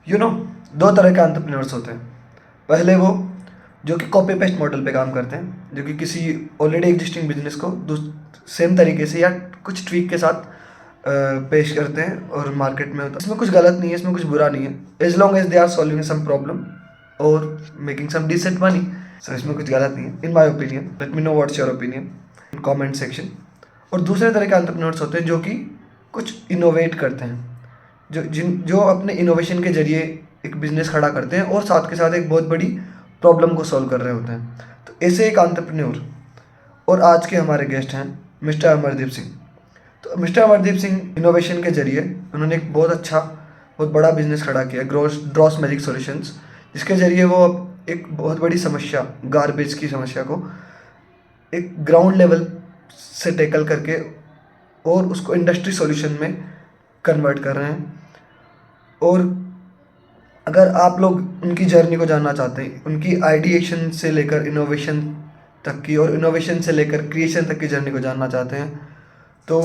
You know दो तरह के एंटरप्रेन्योर्स होते हैं। पहले वो जो कि कॉपी पेस्ट मॉडल पे काम करते हैं, जो कि किसी ऑलरेडी एग्जिस्टिंग बिजनेस को सेम तरीके से या कुछ ट्वीक के साथ पेश करते हैं और मार्केट में होता है। इसमें कुछ गलत नहीं है, इसमें कुछ बुरा नहीं है, as long as they are solving some problem और making some decent money. So इसमें कुछ गलत नहीं है in my opinion. Let me know what's your opinion in comment section. और दूसरे तरह के एंटरप्रेन्योर्स होते हैं जो कि कुछ इनोवेट करते हैं, जो अपने इनोवेशन के जरिए एक बिजनेस खड़ा करते हैं और साथ के साथ एक बहुत बड़ी प्रॉब्लम को सॉल्व कर रहे होते हैं। तो ऐसे एक एंटरप्रेन्योर और आज के हमारे गेस्ट हैं मिस्टर अमरदीप सिंह। तो मिस्टर अमरदीप सिंह इनोवेशन के जरिए उन्होंने एक बहुत बड़ा बिजनेस खड़ा किया, ड्रॉस मैजिक सॉल्यूशंस, जिसके जरिए वो अब एक बहुत बड़ी समस्या, गार्बेज की समस्या को एक ग्राउंड लेवल से टैकल करके और उसको इंडस्ट्री सॉल्यूशन में कन्वर्ट कर रहे हैं। और अगर आप लोग उनकी जर्नी को जानना चाहते हैं, उनकी आइडिएशन से लेकर इनोवेशन तक की और इनोवेशन से लेकर क्रिएशन तक की जर्नी को जानना चाहते हैं, तो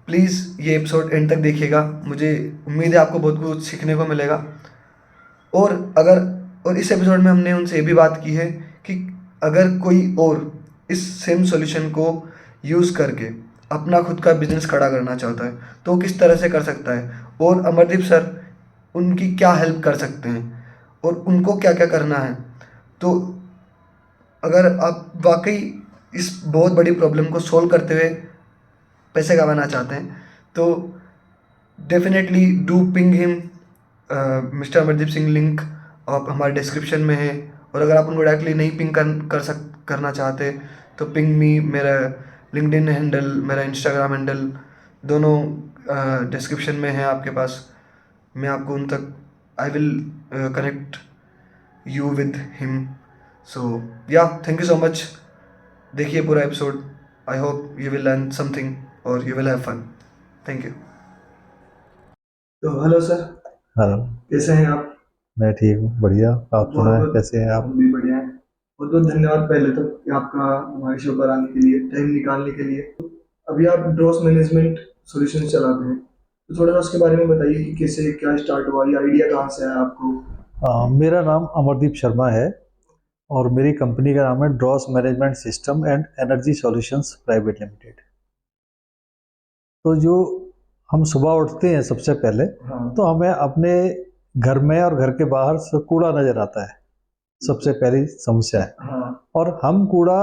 प्लीज़ ये एपिसोड एंड तक देखिएगा। मुझे उम्मीद है आपको बहुत कुछ सीखने को मिलेगा। और अगर और इस एपिसोड में हमने उनसे ये भी बात की है कि अगर कोई और इस सेम सॉल्यूशन को यूज़ करके अपना खुद का बिजनेस खड़ा करना चाहता है तो वो किस तरह से कर सकता है, और अमरदीप सर उनकी क्या हेल्प कर सकते हैं और उनको क्या क्या करना है। तो अगर आप वाकई इस बहुत बड़ी प्रॉब्लम को सोल्व करते हुए पैसे कमाना चाहते हैं तो definitely do ping him. Mister Amardeep Singh link आप हमारे डिस्क्रिप्शन में है। और अगर आप उनको डायरेक्टली नहीं पिंग करना चाहते तो पिंग मी। मेरा लिंक्डइन हैंडल, मेरा इंस्टाग्राम हैंडल दोनों डिस्क्रिप्शन में है आपके पास। मैं आपको उन तक I will connect you with him. So yeah thank you so much. देखिए पूरा episode. I hope you will learn something और you will have fun. Thank you. तो हेलो सर, हेलो। कैसे हैं आप? मैं ठीक हूँ, बढ़िया। आप बहुत सुनाएं, बहुत कैसे हैं आप? हम भी बढ़िया हैं। बहुत बहुत धन्यवाद पहले तो कि आपका हमारे शो पर आने के लिए, टाइम निकालने के लिए। अभी आप ड्रॉस मैनेजमेंट सॉल्यूशन चलाते हैं, तो थोड़ा सा उसके बारे में बताइए कि कैसे क्या स्टार्ट हुआ, ये आइडिया कहाँ से आया आपको? मेरा नाम अमरदीप शर्मा है और मेरी कंपनी का नाम है Dross Management System and Energy Solutions Private Limited. तो जो हम सुबह उठते हैं सबसे पहले, हाँ। तो हमें अपने घर में और घर के बाहर से कूड़ा नज़र आता है, सबसे पहली समस्या है। हाँ। और हम कूड़ा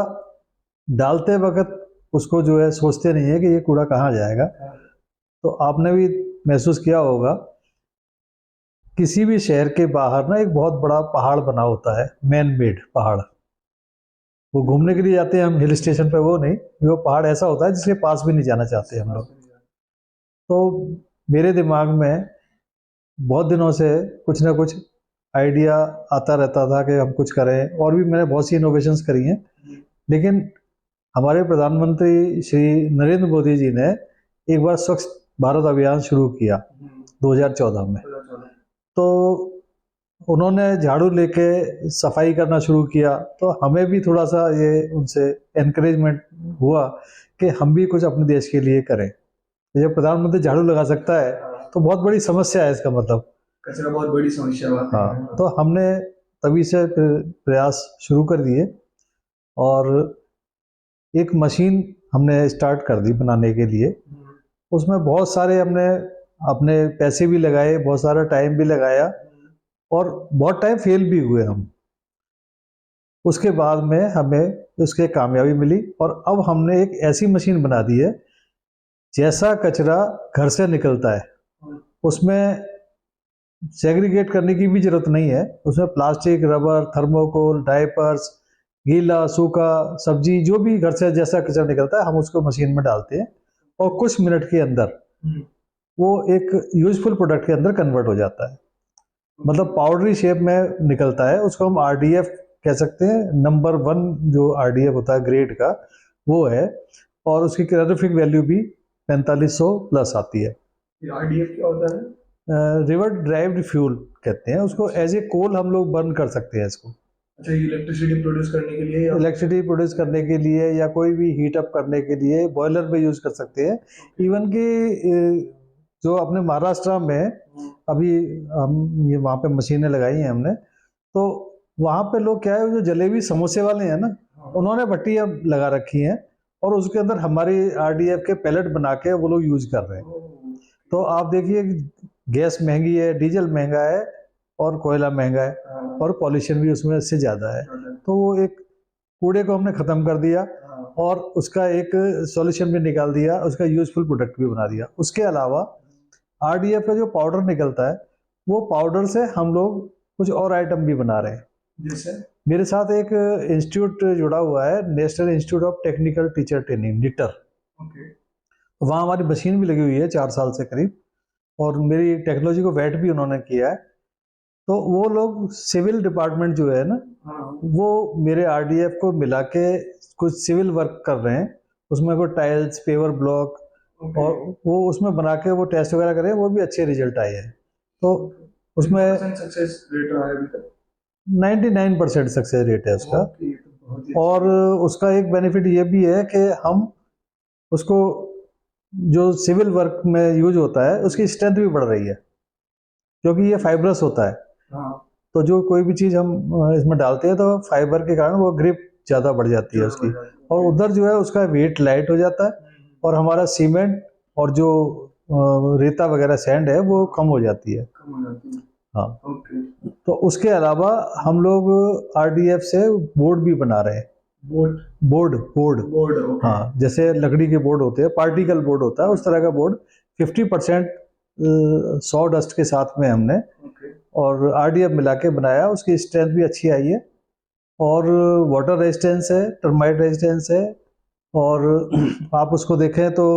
डालते वक्त उसको जो है सोचते नहीं है कि ये कूड़ा कहाँ जाएगा। तो आपने भी महसूस किया होगा, किसी भी शहर के बाहर ना एक बहुत बड़ा पहाड़ बना होता है, मैन मेड पहाड़। वो घूमने के लिए जाते हैं हम हिल स्टेशन पे, वो नहीं, वो पहाड़ ऐसा होता है जिसके पास भी नहीं जाना चाहते हम लोग। तो मेरे दिमाग में बहुत दिनों से कुछ ना कुछ आइडिया आता रहता था कि हम कुछ करें, और भी मैंने बहुत सी इनोवेशंस करी हैं। लेकिन हमारे प्रधानमंत्री श्री नरेंद्र मोदी जी ने एक बार स्वच्छ भारत अभियान शुरू किया 2014 में। तो उन्होंने झाड़ू लेके सफाई करना शुरू किया, तो हमें भी थोड़ा सा ये उनसे एनकरेजमेंट हुआ कि हम भी कुछ अपने देश के लिए करें। जब प्रधानमंत्री झाड़ू लगा सकता है तो बहुत बड़ी समस्या है, इसका मतलब कचरा बहुत बड़ी समस्या बात है। हाँ। तो हमने तभी से प्रयास शुरू कर दिए और एक मशीन हमने स्टार्ट कर दी बनाने के लिए। उसमें बहुत सारे हमने अपने पैसे भी लगाए, बहुत सारा टाइम भी लगाया, और बहुत टाइम फेल भी हुए हम। उसके बाद में हमें उसके कामयाबी मिली, और अब हमने एक ऐसी मशीन बना दी है, जैसा कचरा घर से निकलता है उसमें सेग्रीगेट करने की भी जरूरत नहीं है। उसमें प्लास्टिक, रबर, थर्मोकोल, डायपर्स, गीला सूखा, सब्जी, जो भी घर से जैसा कचरा निकलता है हम उसको मशीन में डालते हैं, और कुछ मिनट के अंदर वो एक यूजफुल प्रोडक्ट के अंदर कन्वर्ट हो जाता है। मतलब पाउडरी शेप में निकलता है, उसको हम आरडीएफ कह सकते हैं। नंबर 1 जो आरडीएफ होता है ग्रेड का, वो है, और उसकी कैलोरीफिक वैल्यू भी 4500 प्लस आती है। आरडीएफ क्या होता है? रिवर ड्राइव्ड फ्यूल कहते हैं उसको, एज ए कोल हम लोग बर्न कर सकते हैं इसको। अच्छा, इलेक्ट्रिसिटी प्रोड्यूस करने के लिए या इलेक्ट्रिसिटी प्रोड्यूस करने के लिए, या कोई भी हीट अप करने के लिए बॉयलर में यूज कर सकते हैं। इवन कि जो अपने महाराष्ट्र में अभी हम ये वहाँ पे मशीनें लगाई हैं हमने, तो वहाँ पे लोग क्या है, जो जलेबी समोसे वाले हैं ना, उन्होंने भट्टियाँ लगा रखी हैं और उसके अंदर हमारी आरडीएफ के पैलेट बना के वो लोग यूज कर रहे हैं। तो आप देखिए कि गैस महंगी है, डीजल महंगा है और कोयला महंगा है और पॉल्यूशन भी उसमें इससे ज़्यादा है। तो वो एक कूड़े को हमने ख़त्म कर दिया और उसका एक सॉल्यूशन भी निकाल दिया, उसका यूजफुल प्रोडक्ट भी बना दिया। उसके अलावा आरडीएफ का जो पाउडर निकलता है, वो पाउडर से हम लोग कुछ और आइटम भी बना रहे हैं। जैसे मेरे साथ एक इंस्टीट्यूट जुड़ा हुआ है, national institute of technical teacher training, knitter. Okay वहाँ हमारी मशीन भी लगी हुई है 4 साल से करीब, और मेरी टेक्नोलॉजी को वेट भी उन्होंने किया है। तो वो लोग सिविल डिपार्टमेंट जो है ना, वो मेरे आरडीएफ को मिला के कुछ सिविल वर्क कर रहे हैं। उसमें कोई टाइल्स, पेवर ब्लॉक और वो उसमें बना के वो टेस्ट वगैरह करें, वो भी अच्छे रिजल्ट आए हैं। तो उसमें सक्सेस रेट रहा है अभी तक? 99% सक्सेस रेट है उसका। ओके, तो बहुत ही और उसका एक बेनिफिट ये भी है कि हम उसको, जो सिविल वर्क में यूज होता है, उसकी स्ट्रेंथ भी बढ़ रही है, क्योंकि ये फाइब्रस होता है। हाँ तो जो कोई भी चीज़ हम इसमें डालते हैं, तो फाइबर के कारण वो ग्रिप ज़्यादा बढ़ जाती है उसकी, और उधर जो है उसका वेट लाइट हो जाता है, और हमारा सीमेंट और जो रेता वगैरह सैंड है वो कम हो जाती है। कम हो जाती है। हाँ, ओके। तो उसके अलावा हम लोग आरडीएफ से बोर्ड भी बना रहे हैं। Board board board board okay. हाँ, जैसे लकड़ी के बोर्ड होते हैं, पार्टिकल बोर्ड होता है, उस तरह का बोर्ड 50% सॉ डस्ट के साथ में हमने ओके और आरडीएफ मिला के बनाया। उसकी स्ट्रेंथ भी अच्छी आई है, और वाटर रेजिस्टेंस है, टर्माइट रेजिस्टेंस है, और आप उसको देखें तो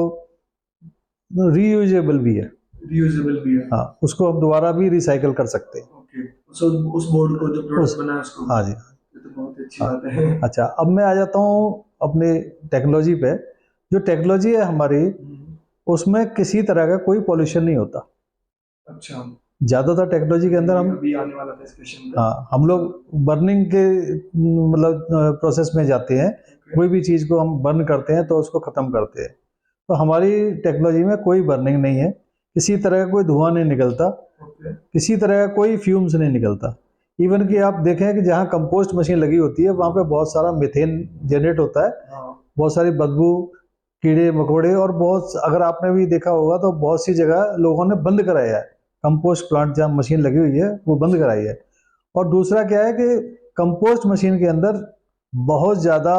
रीयूजेबल भी है। रीयूजेबल भी है। हाँ, उसको हम दोबारा भी रिसाइकल कर सकते हैं। ओके, सो उस बोर्ड को जो प्रोडक्ट बना है उसको। हाँ जी। ये तो बहुत ही अच्छी हाँ। बात है। अच्छा, अब मैं आ जाता हूँ अपनी टेक्नोलॉजी पे। जो टेक्नोलॉजी है हमारी, उसमें किसी तरह का कोई पॉल्यूशन नहीं होता। अच्छा, ज़्यादातर टेक्नोलॉजी के अंदर हम, अभी आने वाला था इस क्वेश्चन पे। हाँ, हम लोग बर्निंग के मतलब प्रोसेस में जाते हैं। कोई भी चीज़ को हम बर्न करते हैं तो उसको ख़त्म करते हैं। तो हमारी टेक्नोलॉजी में कोई बर्निंग नहीं है, किसी तरह का कोई धुआं नहीं निकलता, ओके किसी तरह का कोई फ्यूम्स नहीं निकलता। इवन कि आप देखें कि जहाँ कंपोस्ट मशीन लगी होती है, वहाँ पे बहुत सारा मीथेन जनरेट होता है, हाँ बहुत सारी बदबू, कीड़े मकोड़े, और बहुत, अगर आपने भी देखा होगा तो बहुत सी जगह लोगों ने बंद कराया है कंपोस्ट प्लांट, जहाँ मशीन लगी हुई है वो बंद कराई है। और दूसरा क्या है कि कंपोस्ट मशीन के अंदर बहुत ज़्यादा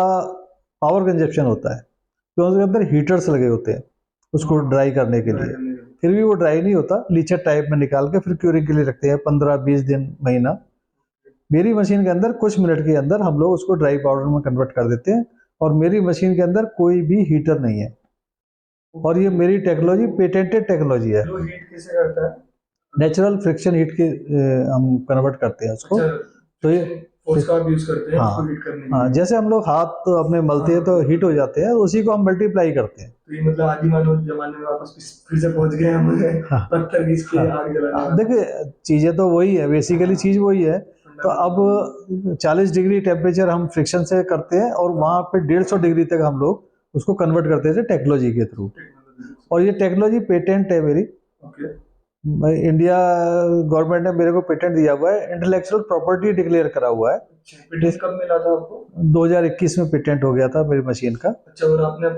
पावर कंजप्शन होता है, तो उसके अंदर हीटर्स लगे होते हैं उसको ड्राई करने के लिए। फिर भी वो ड्राई नहीं होता, लीचर टाइप में निकाल के फिर क्यूरिंग के लिए रखते हैं 15-20 दिन, महीना। मेरी मशीन के अंदर कुछ मिनट के अंदर हम लोग उसको ड्राई पाउडर में कन्वर्ट कर देते हैं, और मेरी मशीन के अंदर कोई भी हीटर नहीं है, और ये मेरी टेक्नोलॉजी पेटेंटेड टेक्नोलॉजी है। लो हीट कैसे करता है? नेचुरल फ्रिक्शन हीट के हम कन्वर्ट करते हैं उसको। अच्छा, तो ये, फोर्स का आप यूज करते हैं हाँ उसको हीट करने के हाँ, लिए। जैसे हम लोग हाथ तो अपने मलते हैं तो हीट हो जाते हैं, उसी को हम मल्टीप्लाई करते हैं। तो ये मतलब आदि मानव जमाने में वापस फिर से पहुंच गए हम हाँ पत्थर घिस के हाँ आग जलाने हाँ, वाला। देखिए चीज़ें तो वही है, बेसिकली चीज़ वही है। तो अब 40 डिग्री टेम्परेचर हम फ्रिक्शन से करते हैं, और वहाँ पे 150 डिग्री तक हम लोग उसको कन्वर्ट करते थे टेक्नोलॉजी के थ्रू। और ये टेक्नोलॉजी पेटेंट है मेरी। ओके, इंडिया गवर्नमेंट ने मेरे को पेटेंट दिया हुआ है, इंटेलेक्चुअल प्रॉपर्टी डिक्लेयर करा हुआ है। पेटेंट कब मिला था आपको? 2021 में पेटेंट हो गया था मेरी मशीन का। अच्छा, और आपने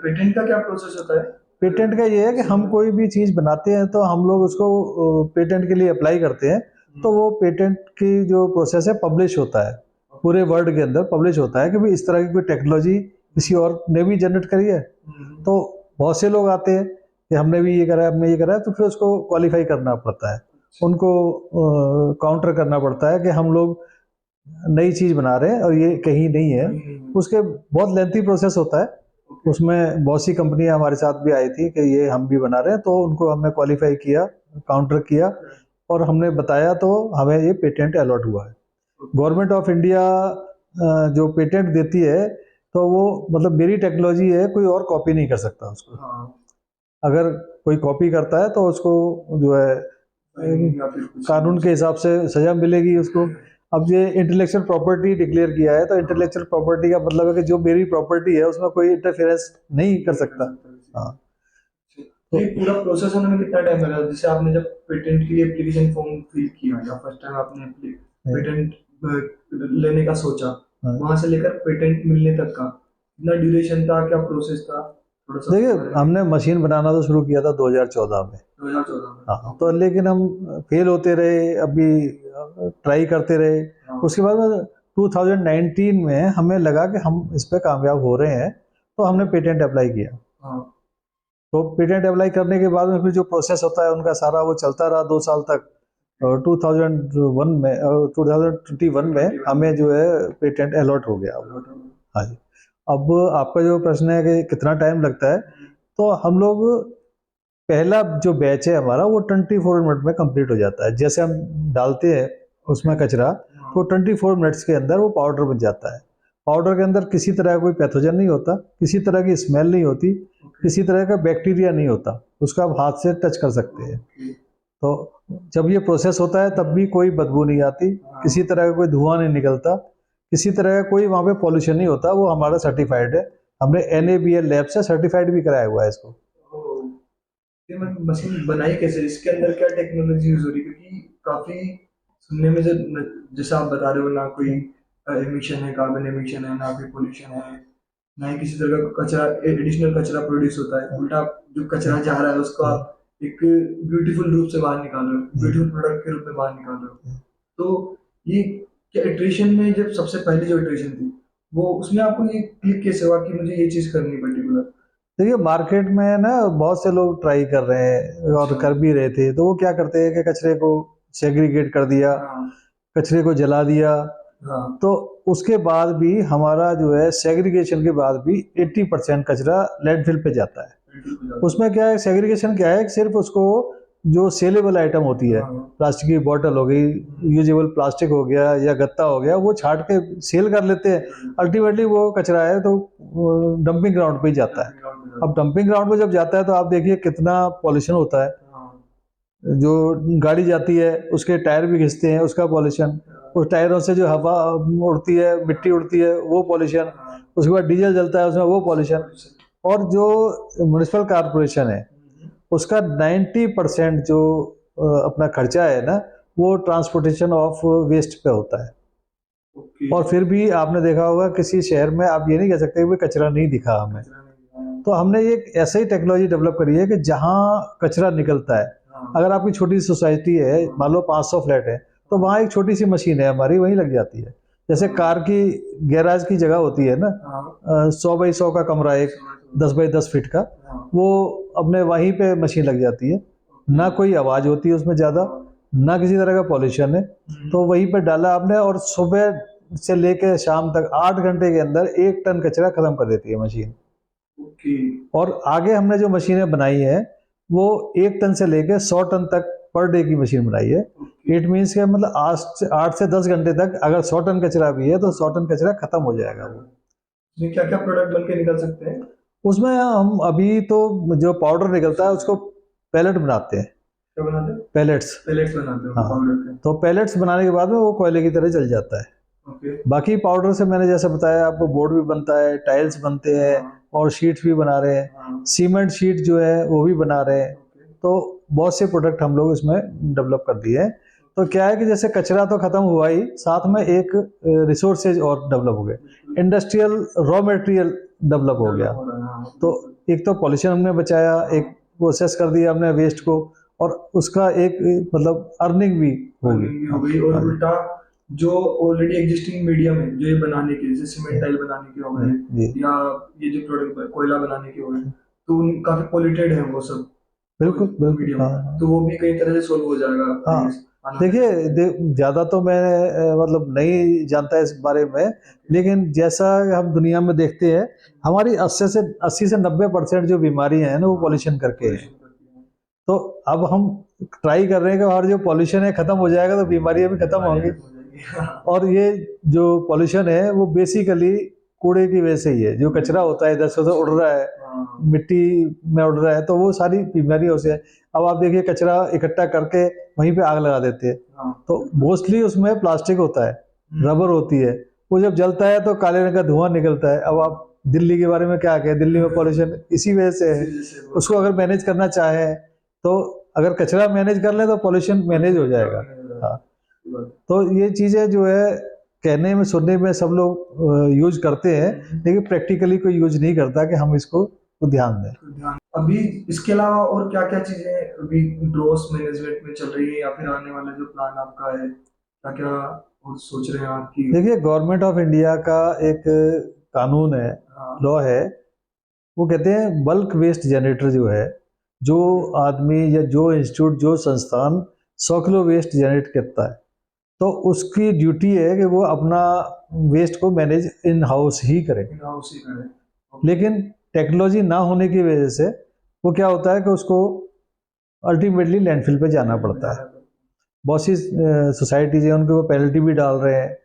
पेटेंट का क्या प्रोसेस होता है? पेटेंट का ये है कि हम कोई भी चीज़ बनाते हैं तो हम लोग उसको पेटेंट के लिए अप्लाई करते हैं, तो वो पेटेंट की जो प्रोसेस है पब्लिश होता है, पूरे वर्ल्ड के अंदर पब्लिश होता है कि भाई इस तरह की कोई टेक्नोलॉजी किसी और ने भी जनरेट करी है। तो बहुत से लोग आते हैं कि हमने भी ये करा है, हमने ये करा है, तो फिर उसको क्वालिफाई करना पड़ता है, उनको काउंटर करना पड़ता है कि हम लोग नई चीज़ बना रहे हैं और ये कहीं नहीं है। उसके बहुत लेंथी प्रोसेस होता है, उसमें बहुत सी कंपनियां हमारे साथ भी आई थी कि ये हम भी बना रहे हैं, तो उनको हमने क्वालिफाई किया, काउंटर किया, और हमने बताया, तो हमें ये पेटेंट अलॉट हुआ है। गवर्नमेंट ऑफ इंडिया जो पेटेंट देती है, तो वो मतलब मेरी टेक्नोलॉजी है, कोई और कॉपी नहीं कर सकता उसको। अगर कोई कॉपी करता है तो उसको जो है कानून के हिसाब से सजा मिलेगी उसको। अब ये इंटेलेक्चुअल प्रॉपर्टी डिक्लेयर किया है, तो इंटेलेक्चुअल प्रॉपर्टी का मतलब है कि जो मेरी प्रॉपर्टी है उसमें कोई इंटरफेरेंस नहीं कर सकता। हाँ, तो ये पूरा प्रोसेस होने में कितना टाइम लगा? जैसे आपने जब पेटेंट के लिए एप्लीकेशन फॉर्म फिल किया या फर्स्ट टाइम आपने पेटेंट लेने का सोचा, हाँ। वहां से लेकर पेटेंट मिलने तक का कितना ड्यूरेशन था, क्या प्रोसेस था, थोड़ा सा देखिए, उसके बारे में। हमने मशीन बनाना तो शुरू किया था 2014 में। 2014 में। हाँ, तो लेकिन हम फेल होते रहे, अभी ट्राई करते रहे। हाँ। उसके बाद में 2019 में हमें लगा कि हम इस पे कामयाब हो रहे हैं, तो हमने पेटेंट अप्लाई किया। हाँ। तो पेटेंट अप्लाई करने के बाद में फिर जो प्रोसेस होता है उनका सारा, वो चलता रहा 2 साल तक। और 2001 में 2021 में हमें जो है पेटेंट अलॉट हो गया। हाँ जी। अब आपका जो प्रश्न है कि कितना टाइम लगता है, तो हम लोग, पहला जो बैच है हमारा वो 24 मिनट में कंप्लीट हो जाता है। जैसे हम डालते हैं उसमें कचरा, तो 24 मिनट्स के अंदर वो पाउडर बन जाता है। पाउडर के अंदर किसी तरह का कोई पैथोजन नहीं होता, किसी तरह की स्मेल नहीं होती, किसी तरह का बैक्टीरिया नहीं होता, उसको आप हाथ से टच कर सकते हैं। तो जब ये प्रोसेस होता है तब भी कोई बदबू नहीं आती, किसी तरह का कोई धुआं नहीं निकलता, किसी तरह का कोई वहाँ पे पॉल्यूशन नहीं होता। वो हमारा सर्टिफाइड है, हमने NABL लैब से सर्टिफाइड भी कराया हुआ है इसको। ये मतलब मशीन बनाई कैसे, इसके अंदर क्या टेक्नोलॉजी यूज हो रही है? क्योंकि काफी सुनने में जैसा आप बता रहे हो, ना कोई एमिशन है, कार्बन एमिशन है, ना कोई पोल्यूशन है, ना ही किसी तरह का कचरा, एडिशनल कचरा प्रोड्यूस होता है। उल्टा जो कचरा जा रहा है उसको आप एक ब्यूटीफुल रूप से बाहर निकाल रहे हो, ब्यूटीफुल प्रोडक्ट के रूप में बाहर निकाल रहे हो। तो ये क्या इटरेशन में, जब सबसे पहली जो इटरेशन थी, वो उसमें आपको ये क्लिक कैसे हुआ कि मुझे ये चीज करनी पर्टिकुलर? देखिए, मार्केट में ना बहुत से लोग ट्राई कर रहे हैं और अच्छा। कर भी रहे थे। तो वो क्या करते हैं कि कचरे को सेग्रीगेट कर दिया, हाँ। कचरे को जला दिया। हाँ। तो उसके बाद भी हमारा जो है, सेग्रीगेशन के बाद भी 80% कचरा लैंडफिल पे जाता है। बिल्कुल हो जाता उसमें क्या है, सेग्रीगेशन क्या है कि सिर्फ उसको, जो सेलेबल आइटम होती है। है, हाँ। प्लास्टिक की बोतल हो गई, यूजेबल प्लास्टिक हो गया या गत्ता हो गया, वो छाट के सेल कर लेते हैं। अल्टीमेटली वो कचरा है तो डंपिंग ग्राउंड पे ही जाता है। अब डंपिंग ग्राउंड पे जब जाता है तो आप देखिए कितना पॉल्यूशन होता है। हाँ। जो गाड़ी जाती है उसके टायर भी घिसते हैं, उसका पॉल्यूशन। उस टायरों से जो हवा उड़ती है, मिट्टी उड़ती है, वो पॉल्यूशन। उसके बाद डीजल जलता है उसमें, वो पॉल्यूशन। और जो म्युनिसिपल कॉरपोरेशन है, उसका 90% जो अपना खर्चा है ना, वो ट्रांसपोर्टेशन ऑफ वेस्ट पे होता है। ओके। और फिर भी आपने देखा होगा किसी शहर में आप ये नहीं कह सकते कि कचरा नहीं दिखा हमें। तो हमने एक ऐसे ही टेक्नोलॉजी डेवलप करी है कि जहाँ कचरा निकलता है, अगर आपकी छोटी सोसाइटी है, मान लो 500 फ्लैट है, तो वहाँ एक छोटी सी मशीन है हमारी, वहीं लग जाती है। जैसे कार की गैराज की जगह होती है ना, 100 बाई 100 का कमरा, एक 10 बाई 10 फीट का, वो अपने वहीं पे मशीन लग जाती है। ना कोई आवाज़ होती है उसमें ज़्यादा, ना किसी तरह का पॉल्यूशन है। तो वहीं पे डाला आपने, और सुबह से लेकर शाम तक 8 घंटे के अंदर 1 टन कचरा खत्म कर देती है मशीन। ओके। और आगे हमने जो मशीनें बनाई है, वो 1 टन से लेकर 100 टन तक पर डे की मशीन बनाई है। इट मीन्स के मतलब 8 से 10 घंटे तक अगर 100 टन कचरा भी है तो 100 टन कचरा खत्म हो जाएगा वो। इसमें क्या क्या प्रोडक्ट बन के निकल सकते हैं? उसमें हम अभी तो जो पाउडर निकलता है उसको पैलेट बनाते हैं। क्या बनाते हैं? पैलेट्स। पेलेट्स बनाते हो हाँ, पाउडर के? तो पैलेट्स बनाने के बाद में वो कोयले की तरह जल जाता है। ओके। बाकी पाउडर से मैंने जैसे बताया आपको, बोर्ड भी बनता है, टाइल्स बनते हैं, और शीट्स भी बना रहे हैं। सीमेंट शीट जो है वो भी बना रहे हैं। तो बहुत से प्रोडक्ट हम लोग इसमें डेवलप कर दिए हैं। तो क्या है कि जैसे कचरा तो खत्म हुआ ही, साथ में एक रिसोर्सेज और डेवलप हो गए, इंडस्ट्रियल रॉ मटेरियल डेवलप हो गया। तो एक तो पॉल्यूशन हमने बचाया, एक प्रोसेस कर दिया हमने वेस्ट को, और उसका एक मतलब अर्निंग भी होगी। हो गई। और उल्टा जो ऑलरेडी एग्जिस्टिंग मीडियम है, जो ये बनाने के, जैसे सीमेंट टाइल बनाने के हो गए, या ये जो प्रोडक्ट कोयला बनाने के हो गए, तो काफी पोल्यूटेड है वो सब बिल्कुल बिल्कुल। मीडियम। हाँ तो वो भी कई तरह से सोल्व हो जाएगा। हाँ। देखिए, ज़्यादा तो मैं मतलब नहीं जानता इस बारे में, लेकिन जैसा हम दुनिया में देखते हैं, हमारी 80 से 90% जो बीमारियां हैं ना, वो पॉल्यूशन करके हैं। तो अब हम ट्राई कर रहे हैं कि हमारा जो पॉल्यूशन है खत्म हो जाएगा तो बीमारियां भी खत्म होंगी। और ये जो पॉल्यूशन है वो बेसिकली कूड़े की वजह से ही है। जो कचरा होता है इधर से उधर उड़ रहा है, मिट्टी में उड़ रहा है, तो वो सारी बीमारियों से है। अब आप देखिए, कचरा इकट्ठा करके वहीं पे आग लगा देते हैं। तो मोस्टली उसमें प्लास्टिक होता है, रबर होती है, वो जब जलता है तो काले रंग का धुआं निकलता है। अब आप दिल्ली के बारे में क्या कहें, दिल्ली में पॉल्यूशन इसी वजह से है। उसको अगर मैनेज करना चाहे तो अगर कचरा मैनेज कर ले तो पॉल्यूशन मैनेज हो जाएगा। हाँ, तो ये चीज़ें जो है कहने में सुनने में सब लोग यूज करते हैं, लेकिन प्रैक्टिकली कोई यूज नहीं करता कि हम इसको ध्यान दें। अभी इसके अलावा और क्या क्या चीजें अभी ड्रॉस मैनेजमेंट में चल रही है, या फिर आने वाला जो प्लान आपका है, क्या क्या और सोच रहे हैं आपकी? देखिए, गवर्नमेंट ऑफ इंडिया का एक कानून है, हाँ, लॉ है, वो कहते हैं बल्क वेस्ट जनरेटर जो है, जो आदमी या जो इंस्टीट्यूट जो संस्थान 100 किलो वेस्ट जनरेट करता है, तो उसकी ड्यूटी है कि वो अपना वेस्ट को मैनेज इन हाउस ही करे। इन हाउस ही करें। लेकिन टेक्नोलॉजी ना होने की वजह से वो क्या होता है कि उसको अल्टीमेटली लैंडफिल पे जाना पड़ता है। बहुत सी सोसाइटीज हैं, उनके वो पेनल्टी भी डाल रहे हैं।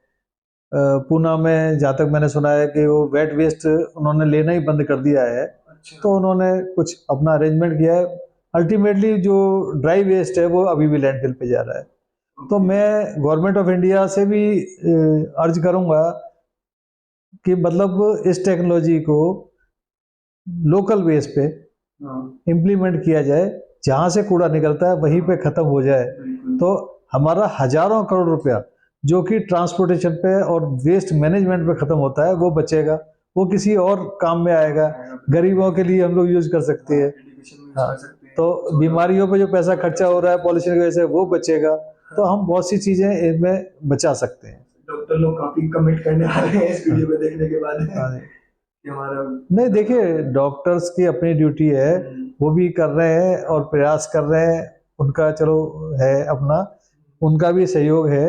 पूना में जहाँ तक मैंने सुना है कि वो वेट वेस्ट उन्होंने लेना ही बंद कर दिया है, तो उन्होंने कुछ अपना अरेंजमेंट किया है। अल्टीमेटली जो ड्राई वेस्ट है वो अभी भी लैंडफिल पे जा रहा है। तो मैं गवर्नमेंट ऑफ इंडिया से भी अर्ज करूंगा कि मतलब इस टेक्नोलॉजी को लोकल बेस पे इम्प्लीमेंट किया जाए, जहाँ से कूड़ा निकलता है वहीं पे ख़त्म हो जाए, तो हमारा हजारों करोड़ रुपया जो कि ट्रांसपोर्टेशन पे और वेस्ट मैनेजमेंट पे ख़त्म होता है वो बचेगा, वो किसी और काम में आएगा, गरीबों के लिए हम लोग यूज कर सकते हैं। हाँ, तो बीमारियों पे जो पैसा खर्चा हो रहा है पॉल्यूशन की वजह से वो बचेगा, तो हम बहुत सी चीज़ें इनमें बचा सकते हैं। डॉक्टर लोग काफी कमेंट करने वाले हैं इस वीडियो को देखने के बाद कि हमारा नहीं, देखिए, डॉक्टर्स की अपनी ड्यूटी है, वो भी कर रहे हैं और प्रयास कर रहे हैं, उनका चलो है अपना, उनका भी सहयोग है।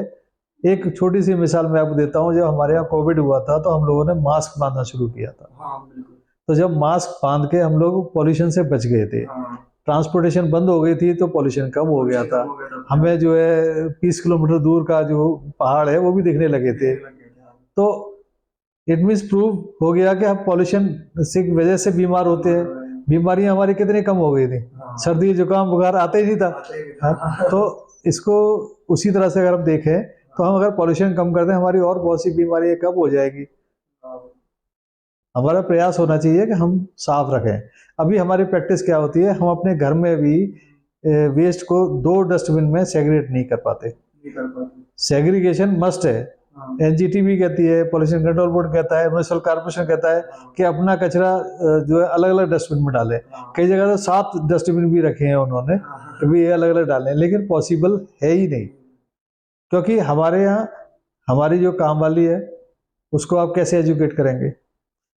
एक छोटी सी मिसाल मैं आपको देता हूँ, जब हमारे यहाँ कोविड हुआ था तो हम लोगों ने मास्क बांधना शुरू किया था। हाँ, बिल्कुल। तो जब मास्क बांध के हम लोग पॉल्यूशन से बच गए थे, ट्रांसपोर्टेशन बंद हो गई थी तो पॉल्यूशन कम हो गया था। हमें जो है 20 किलोमीटर दूर का जो पहाड़ है वो भी दिखने लगे थे। तो इट मीन्स प्रूव हो गया कि हम पॉल्यूशन से वजह से बीमार होते हैं, बीमारियां हमारी कितनी कम हो गई थी, सर्दी जुकाम बुखार आता ही नहीं था। हाँ, तो इसको उसी तरह से अगर हम देखें तो हम अगर पॉल्यूशन कम कर दें हमारी और बहुत सी बीमारियां कम हो जाएगी। हमारा प्रयास होना चाहिए कि हम साफ रखें। अभी हमारी प्रैक्टिस क्या होती है, हम अपने घर में भी वेस्ट को 2 डस्टबिन में सेग्रीगेट नहीं कर पाते। सेग्रीगेशन मस्ट है। एनजीटी भी कहती है, पॉल्यूशन कंट्रोल बोर्ड कहता है, म्युनिसिपल कॉर्पोरेशन कहता है कि अपना कचरा जो है अलग अलग डस्टबिन में डालें। कई जगह तो 7 डस्टबिन भी रखे हैं उन्होंने, कि भी ये अलग अलग डालें, लेकिन पॉसिबल है ही नहीं। क्योंकि हमारे यहाँ हमारी जो काम वाली है उसको आप कैसे एजुकेट करेंगे,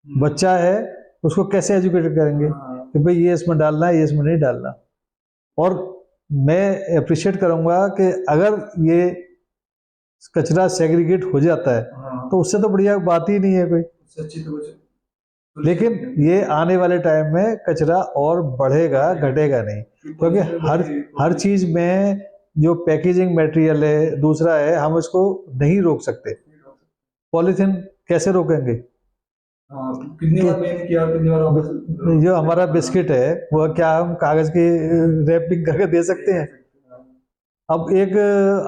बच्चा है उसको कैसे एजुकेट करेंगे कि भाई ये इसमें डालना है, ये इसमें नहीं डालना। और मैं अप्रिशिएट करूंगा कि अगर ये कचरा सेग्रीगेट हो जाता है तो उससे तो बढ़िया बात ही नहीं है कोई। लेकिन ये आने वाले टाइम में कचरा और बढ़ेगा, घटेगा नहीं, क्योंकि हर चीज में जो पैकेजिंग मटेरियल है, दूसरा है हम इसको नहीं रोक सकते। पॉलीथीन कैसे रोकेंगे? कितनी बार बैन किया, कितनी बार वापस। जो हमारा बिस्किट है वो क्या हम कागज की रैपिंग करके दे सकते हैं? अब एक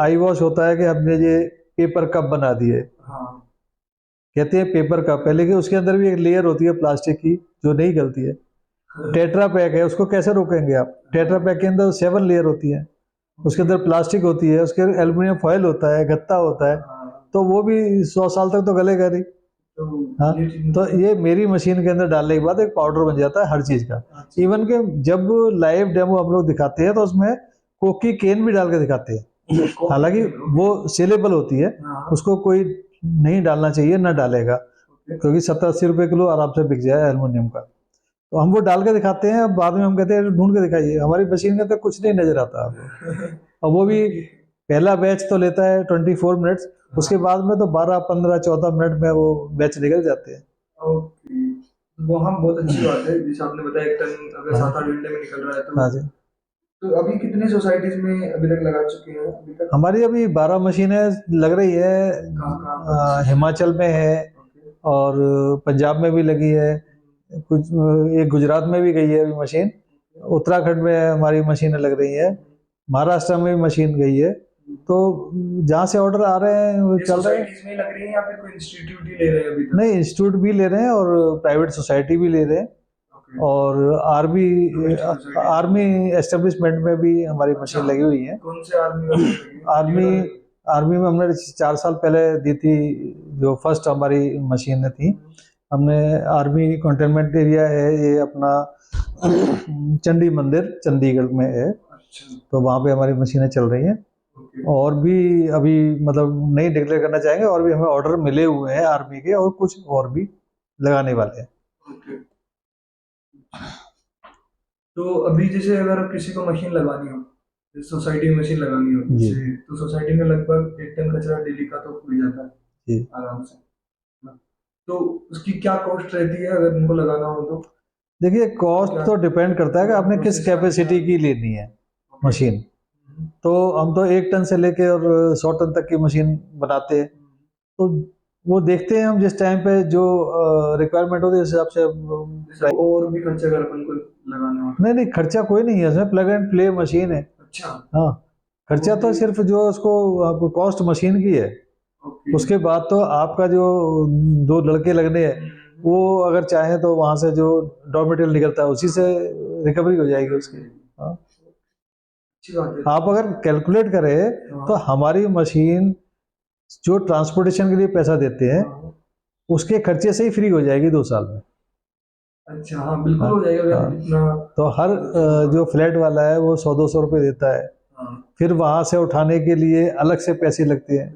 आई वॉश होता है कि हमने ये पेपर कप बना दिए, कहते हैं पेपर कप है, लेकिन उसके अंदर भी एक लेयर होती है प्लास्टिक की जो नहीं गलती है। टेट्रा पैक है, उसको कैसे रोकेंगे आप? टेट्रा पैक के अंदर 7 लेयर होती है, उसके अंदर प्लास्टिक होती है, उसके अंदर एल्यूमिनियम फॉयल होता है, गत्ता होता है, तो वो भी 100 साल तक तो गलेगा नहीं। हाँ, तो ये मेरी मशीन के अंदर डालने के बाद एक पाउडर बन जाता है हर चीज का। इवन के जब लाइव डेमो हम लोग दिखाते हैं तो उसमें कोक की केन भी डाल के दिखाते हैं, हालांकि वो सेलेबल होती है, उसको कोई नहीं डालना चाहिए, ना डालेगा, क्योंकि 70-80 रुपए किलो आराम से बिक जाए एल्युमिनियम का। तो हम वो डाल के दिखाते हैं, बाद में हम कहते हैं ढूंढ के दिखाइए, हमारी मशीन का तो कुछ नहीं नजर आता आपको। और वो भी पहला बैच तो लेता है 24 मिनट्स, उसके बाद में तो 12, 15, 14 मिनट में वो बैच निकल जाते हैं। ओके, वो हम बहुत अच्छी बात है, जैसे आपने बताया 1 टन अगर 7-8 घंटे में निकल रहा है तो। हाँ जी। तो अभी कितनी सोसाइटीज में अभी तक लगा चुके हैं अभी तक? हमारी अभी 12 मशीनें लग रही है, हिमाचल में है और पंजाब में भी लगी है, कुछ एक गुजरात में भी गई है अभी मशीन, उत्तराखंड में हमारी मशीनें लग रही है, महाराष्ट्र में भी मशीन गई है, तो जहाँ से ऑर्डर आ रहे हैं वो ये चल रहे हैं। सोसाइटीज में लग रही है या फिर कोई इंस्टीट्यूट ही ले रहे हैं अभी तक? नहीं, इंस्टीट्यूट भी ले रहे हैं और प्राइवेट सोसाइटी भी ले रहे हैं, ओके। और army domestic society. Army establishment में भी हमारी अच्छा, मशीन लगी हुई है। कौन से आर्मी वाले लगे हैं? आर्मी आर्मी में हमने 4 साल पहले दी थी, जो फर्स्ट हमारी मशीनें थी। हमने आर्मी कंटेनमेंट एरिया है ये अपना चंडी मंदिर चंडीगढ़ में है, अच्छा। तो वहाँ पे हमारी मशीनें चल रही हैं। ओके। और भी अभी मतलब नहीं डिक्लेयर करना चाहेंगे, और भी हमें ऑर्डर मिले हुए हैं आर्मी के, और कुछ और भी लगाने वाले हैं। ओके। तो अभी जैसे अगर किसी को मशीन लगानी हो, जैसे सोसाइटी में मशीन लगानी हो जी जैसे, तो सोसाइटी में लगभग 1 टन कचरा डेली का तो हो जाता है जी। आराम से ना? तो उसकी क्या कॉस्ट रहती है अगर उनको लगाना हो तो? देखिए, कॉस्ट क्या तो डिपेंड करता है कि आपने किस प्रोसेस का कैपेसिटी क्या? की लेनी है ओके। मशीन। तो हम तो 1 टन से लेके और 100 टन तक की मशीन बनाते हैं। तो वो देखते हैं हम जिस टाइम पे जो रिक्वायरमेंट होती है उस हिसाब से जैसे और भी खर्चा अगर अपन को लगाना हो तो? नहीं नहीं, खर्चा कोई नहीं है इसमें, प्लग एंड प्ले मशीन है। अच्छा। हाँ, खर्चा तो ओके। सिर्फ जो उसको आपको कॉस्ट मशीन की है। ओके। उसके बाद तो आपका जो 2 लड़के लगने हैं, वो अगर चाहें तो वहां से जो रॉ मटेरियल निकलता है उसी से रिकवरी हो जाएगी उसकी। हाँ, अच्छी बात है। आप अगर कैलकुलेट करें तो हाँ। हमारी मशीन जो ट्रांसपोर्टेशन के लिए पैसा देते हैं हाँ। उसके खर्चे से ही फ्री हो जाएगी 2 साल में। अच्छा, हाँ बिल्कुल हाँ हो जाएगा अगर हाँ। इतना तो हर खर्चा होगा। जो फ्लैट वाला है वो 100-200 रुपये देता है। हाँ। फिर वहां से उठाने के लिए अलग से पैसे लगते हैं।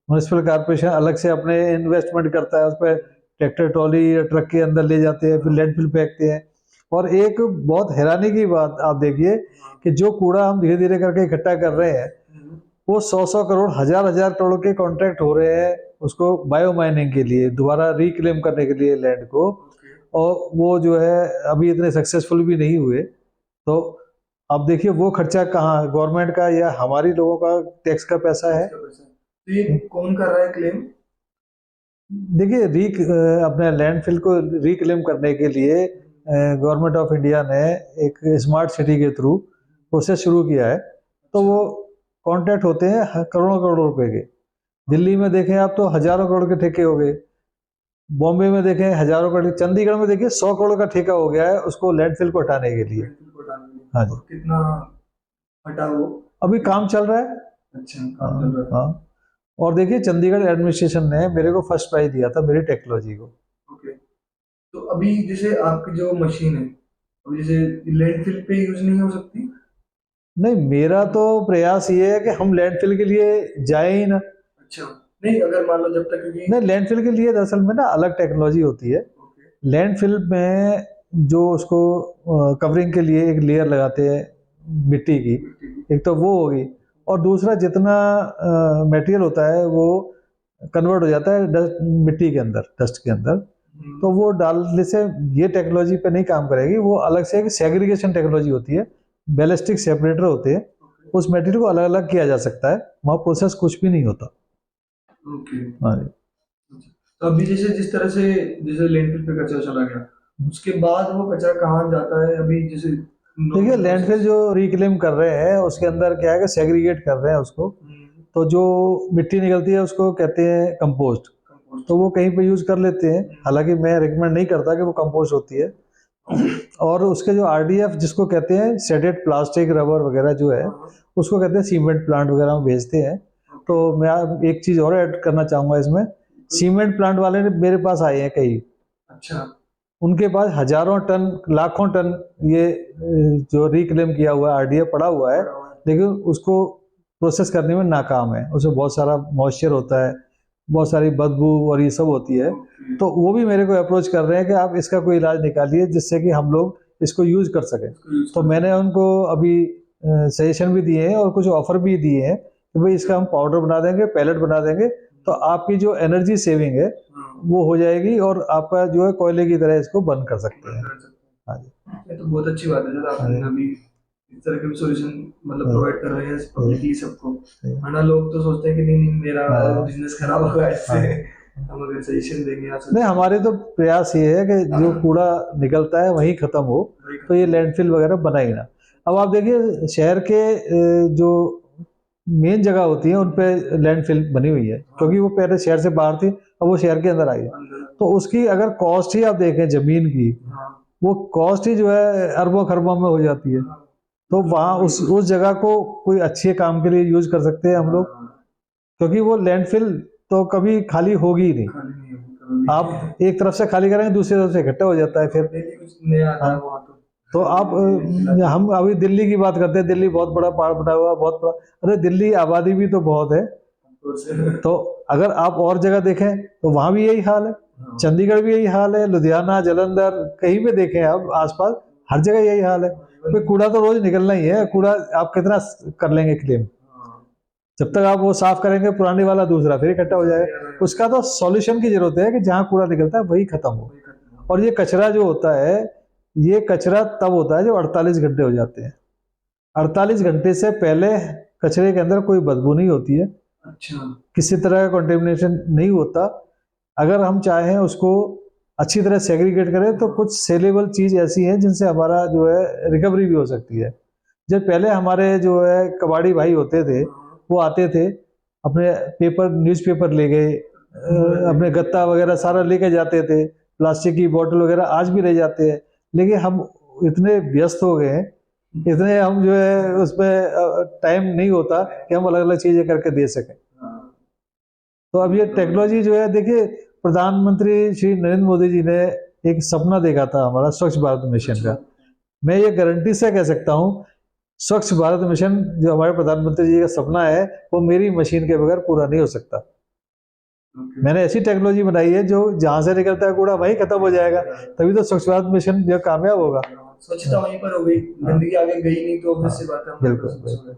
म्यूनिसिपल कॉर्पोरेशन अलग से अपने इन्वेस्टमेंट करता है उस पर, ट्रैक्टर ट्रॉली या ट्रक के अंदर ले जाते हैं, फिर लैंडफिल फेंकते हैं। और एक बहुत हैरानी की बात आप देखिए कि जो कूड़ा हम धीरे धीरे करके इकट्ठा कर रहे हैं, वो 100-100 करोड़, 1000-1000 करोड़ के कॉन्ट्रैक्ट हो रहे हैं उसको बायो माइनिंग के लिए, दोबारा रिक्लेम करने के लिए लैंड को। और वो जो है अभी इतने सक्सेसफुल भी नहीं हुए। तो अब देखिए वो खर्चा कहाँ, गवर्नमेंट का या हमारी लोगों का टैक्स का पैसा है। तो ये कौन कर रहा है क्लेम? देखिए, अपने लैंडफिल को रिक्लेम करने के लिए गवर्नमेंट ऑफ इंडिया ने एक स्मार्ट सिटी के थ्रू प्रोसेस शुरू किया है। तो वो कॉन्ट्रैक्ट होते हैं करोड़ों करोड़ों रुपए के। दिल्ली में देखें आप तो हजारों करोड़ के ठेके हो गए, बॉम्बे में देखें हजारों करोड़, चंडीगढ़ में देखिए 100 करोड़ का ठेका हो गया है उसको लैंडफिल को हटाने के लिए। हाँ जी, और कितना हटा वो? अभी काम चल रहा है। अच्छा, काम चल रहा है। हाँ, और देखिए चंडीगढ़ एडमिनिस्ट्रेशन ने मेरे को फर्स्ट प्राइज दिया था मेरी टेक्नोलॉजी को। ओके। तो अभी जैसे आपकी जो मशीन है, अभी जैसे लैंडफिल पे यूज नहीं हो सकती? नहीं, मेरा तो प्रयास ये है कि हम लैंडफिल के लिए जाए ही ना। अच्छा, नहीं अगर मान लो जब तक, क्योंकि नहीं, लैंडफिल के लिए दरअसल में ना अलग टेक्नोलॉजी होती है। ओके। लैंडफिल में जो उसको कवरिंग के लिए एक लेयर लगाते हैं मिट्टी की, एक तो वो होगी, और दूसरा जितना मटेरियल होता है वो कन्वर्ट हो जाता है डस्ट, मिट्टी के अंदर, डस्ट के अंदर। तो वो डालने से ये टेक्नोलॉजी पे नहीं काम करेगी, वो अलग से एक सेग्रीगेशन टेक्नोलॉजी होती है, बैलिस्टिक सेपरेटर होते हैं, उस मटेरियल को अलग अलग किया जा सकता है, वहाँ प्रोसेस कुछ भी नहीं होता। ओके। हाँ जी। तो अभी जैसे जिस तरह से जैसे लैंडफिल पे कचरा चला गया, उसके बाद वो कचरा कहाँ जाता है अभी जैसे देखिए, लैंडफिल जो रिक्लेम कर रहे हैं उसके अंदर क्या है कि सेग्रीगेट कर रहे हैं उसको। तो जो मिट्टी निकलती है उसको कहते हैं कंपोस्ट। तो वो कहीं पे यूज कर लेते हैं, हालांकि मैं रिकमेंड नहीं करता कि वो कंपोस्ट होती है। और उसके जो आरडीएफ जिसको कहते हैं, सेडेड प्लास्टिक रबर वगैरह जो है, उसको कहते हैं सीमेंट प्लांट वगैरह में भेजते हैं। तो मैं एक चीज और ऐड करना चाहूंगा इसमें, सीमेंट प्लांट वाले ने मेरे पास आए हैं कई। अच्छा। उनके पास हजारों टन, लाखों टन ये जो रिक्लेम किया हुआ आरडीएफ पड़ा हुआ है, लेकिन उसको प्रोसेस करने में नाकाम है। उसमें बहुत सारा मॉइस्चर होता है, बहुत सारी बदबू और ये सब होती है। तो वो भी मेरे को अप्रोच कर रहे हैं कि आप इसका कोई इलाज निकालिए जिससे कि हम लोग इसको यूज कर सकें। तो मैंने उनको अभी सजेशन भी दिए हैं और कुछ ऑफर भी दिए हैं कि भाई इसका हम पाउडर बना देंगे, पैलेट बना देंगे, तो आपकी जो एनर्जी सेविंग है वो हो जाएगी और आपका जो है कोयले की तरह इसको बर्न कर सकते हैं। हाँ जी। ये तो बहुत अच्छी बात है सर, आपने अभी इस तरह के भी सॉल्यूशन मतलब प्रोवाइड कर रहे हैं पब्लिकली सबको। वरना लोग तो सोचते हैं कि नहीं नहीं मेरा बिजनेस खराब होगा इससे, हम अगर सजेशन देंगे या नहीं, हमारे तो प्रयास ये है कि जो कूड़ा निकलता है वहीं खत्म हो, तो ये लैंडफिल वगैरह बना ही ना। अब आप देखिए शहर के जो मेन जगह होती है उन पे लैंडफिल बनी हुई है, क्योंकि वो पहले शहर से बाहर थी, अब वो शहर के अंदर आई है। तो उसकी अगर कॉस्ट ही आप देखें जमीन की, वो कॉस्ट ही जो है अरबों खरबों में हो जाती है। तो वहाँ उस जगह को कोई अच्छे काम के लिए यूज कर सकते हैं हम लोग, क्योंकि वो लैंडफिल तो कभी खाली होगी ही नहीं। आप एक तरफ से खाली करेंगे, दूसरी तरफ से इकट्ठा हो जाता है फिर। हाँ, तो आप हम अभी दिल्ली की बात करते हैं, दिल्ली बहुत बड़ा पहाड़ बना हुआ है, बहुत बड़ा। अरे दिल्ली आबादी भी तो बहुत है, तो अगर आप और जगह देखें तो वहां भी यही हाल है, चंडीगढ़ भी यही हाल है, लुधियाना, जालंधर, कहीं पे देखें आप आसपास, हर जगह यही हाल है। कोई कूड़ा तो रोज निकलना ही है, कूड़ा आप कितना कर लेंगे क्लेम? जब तक आप वो साफ करेंगे पुरानी वाला, दूसरा फिर इकट्ठा हो जाएगा। उसका तो सॉल्यूशन की जरूरत है कि जहां कूड़ा निकलता है वही खत्म हो। और ये कचरा जो होता है, ये कचरा तब होता है जब 48 घंटे हो जाते हैं। 48 घंटे से पहले कचरे के अंदर कोई बदबू नहीं होती है, अच्छा, किसी तरह का कंटेमिनेशन नहीं होता। अगर हम चाहें उसको अच्छी तरह सेग्रीगेट करें तो कुछ सेलेबल चीज ऐसी है जिनसे हमारा जो है रिकवरी भी हो सकती है। जब पहले हमारे जो है कबाड़ी भाई होते थे, वो आते थे, अपने पेपर, न्यूज़पेपर ले गए, अपने गत्ता वगैरह सारा लेके जाते थे, प्लास्टिक की बोतल वगैरह आज भी ले जाते हैं। लेकिन हम इतने व्यस्त हो गए हैं, इतने हम जो है उसमें टाइम नहीं होता कि हम अलग अलग चीजें करके दे सकें। तो अब ये टेक्नोलॉजी जो है, देखिए प्रधानमंत्री श्री नरेंद्र मोदी जी ने एक सपना देखा था हमारा स्वच्छ भारत मिशन का। मैं ये गारंटी से कह सकता हूँ, स्वच्छ भारत मिशन जो हमारे प्रधानमंत्री जी का सपना है, वो मेरी मशीन के बगैर पूरा नहीं हो सकता। मैंने ऐसी टेक्नोलॉजी बनाई है जो जहां से निकलता है कूड़ा वहीं खत्म हो जाएगा, तभी तो स्वच्छ भारत मिशन जो कामयाब होगा। स्वच्छता वहीं पर हो गई, गंदगी आगे गई नहीं, तो obvious सी बात है, बिल्कुल।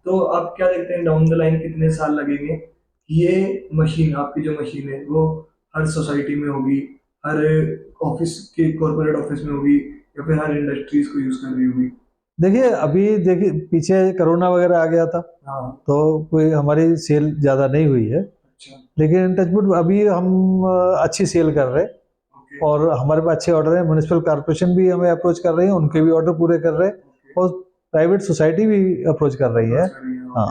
तो आप क्या देखते हैं डाउन द लाइन कितने साल लगेंगे ये मशीन, आपकी जो मशीन है वो हर सोसाइटी में होगी, हर ऑफिस के कॉर्पोरेट ऑफिस में होगी, या फिर हर इंडस्ट्रीज को यूज कर रही होगी? देखिए अभी देखिए पीछे कोरोना वगैरह आ गया था, हाँ, तो कोई हमारी सेल ज्यादा नहीं हुई है। अच्छा। लेकिन टचवुड अभी हम अच्छी सेल कर रहे हैं, और हमारे पास अच्छे ऑर्डर हैं। म्युनिसिपल कॉर्पोरेशन भी हमें अप्रोच कर रही है, उनके भी ऑर्डर पूरे कर रहे हैं, और प्राइवेट सोसाइटी भी अप्रोच कर रही है। हाँ,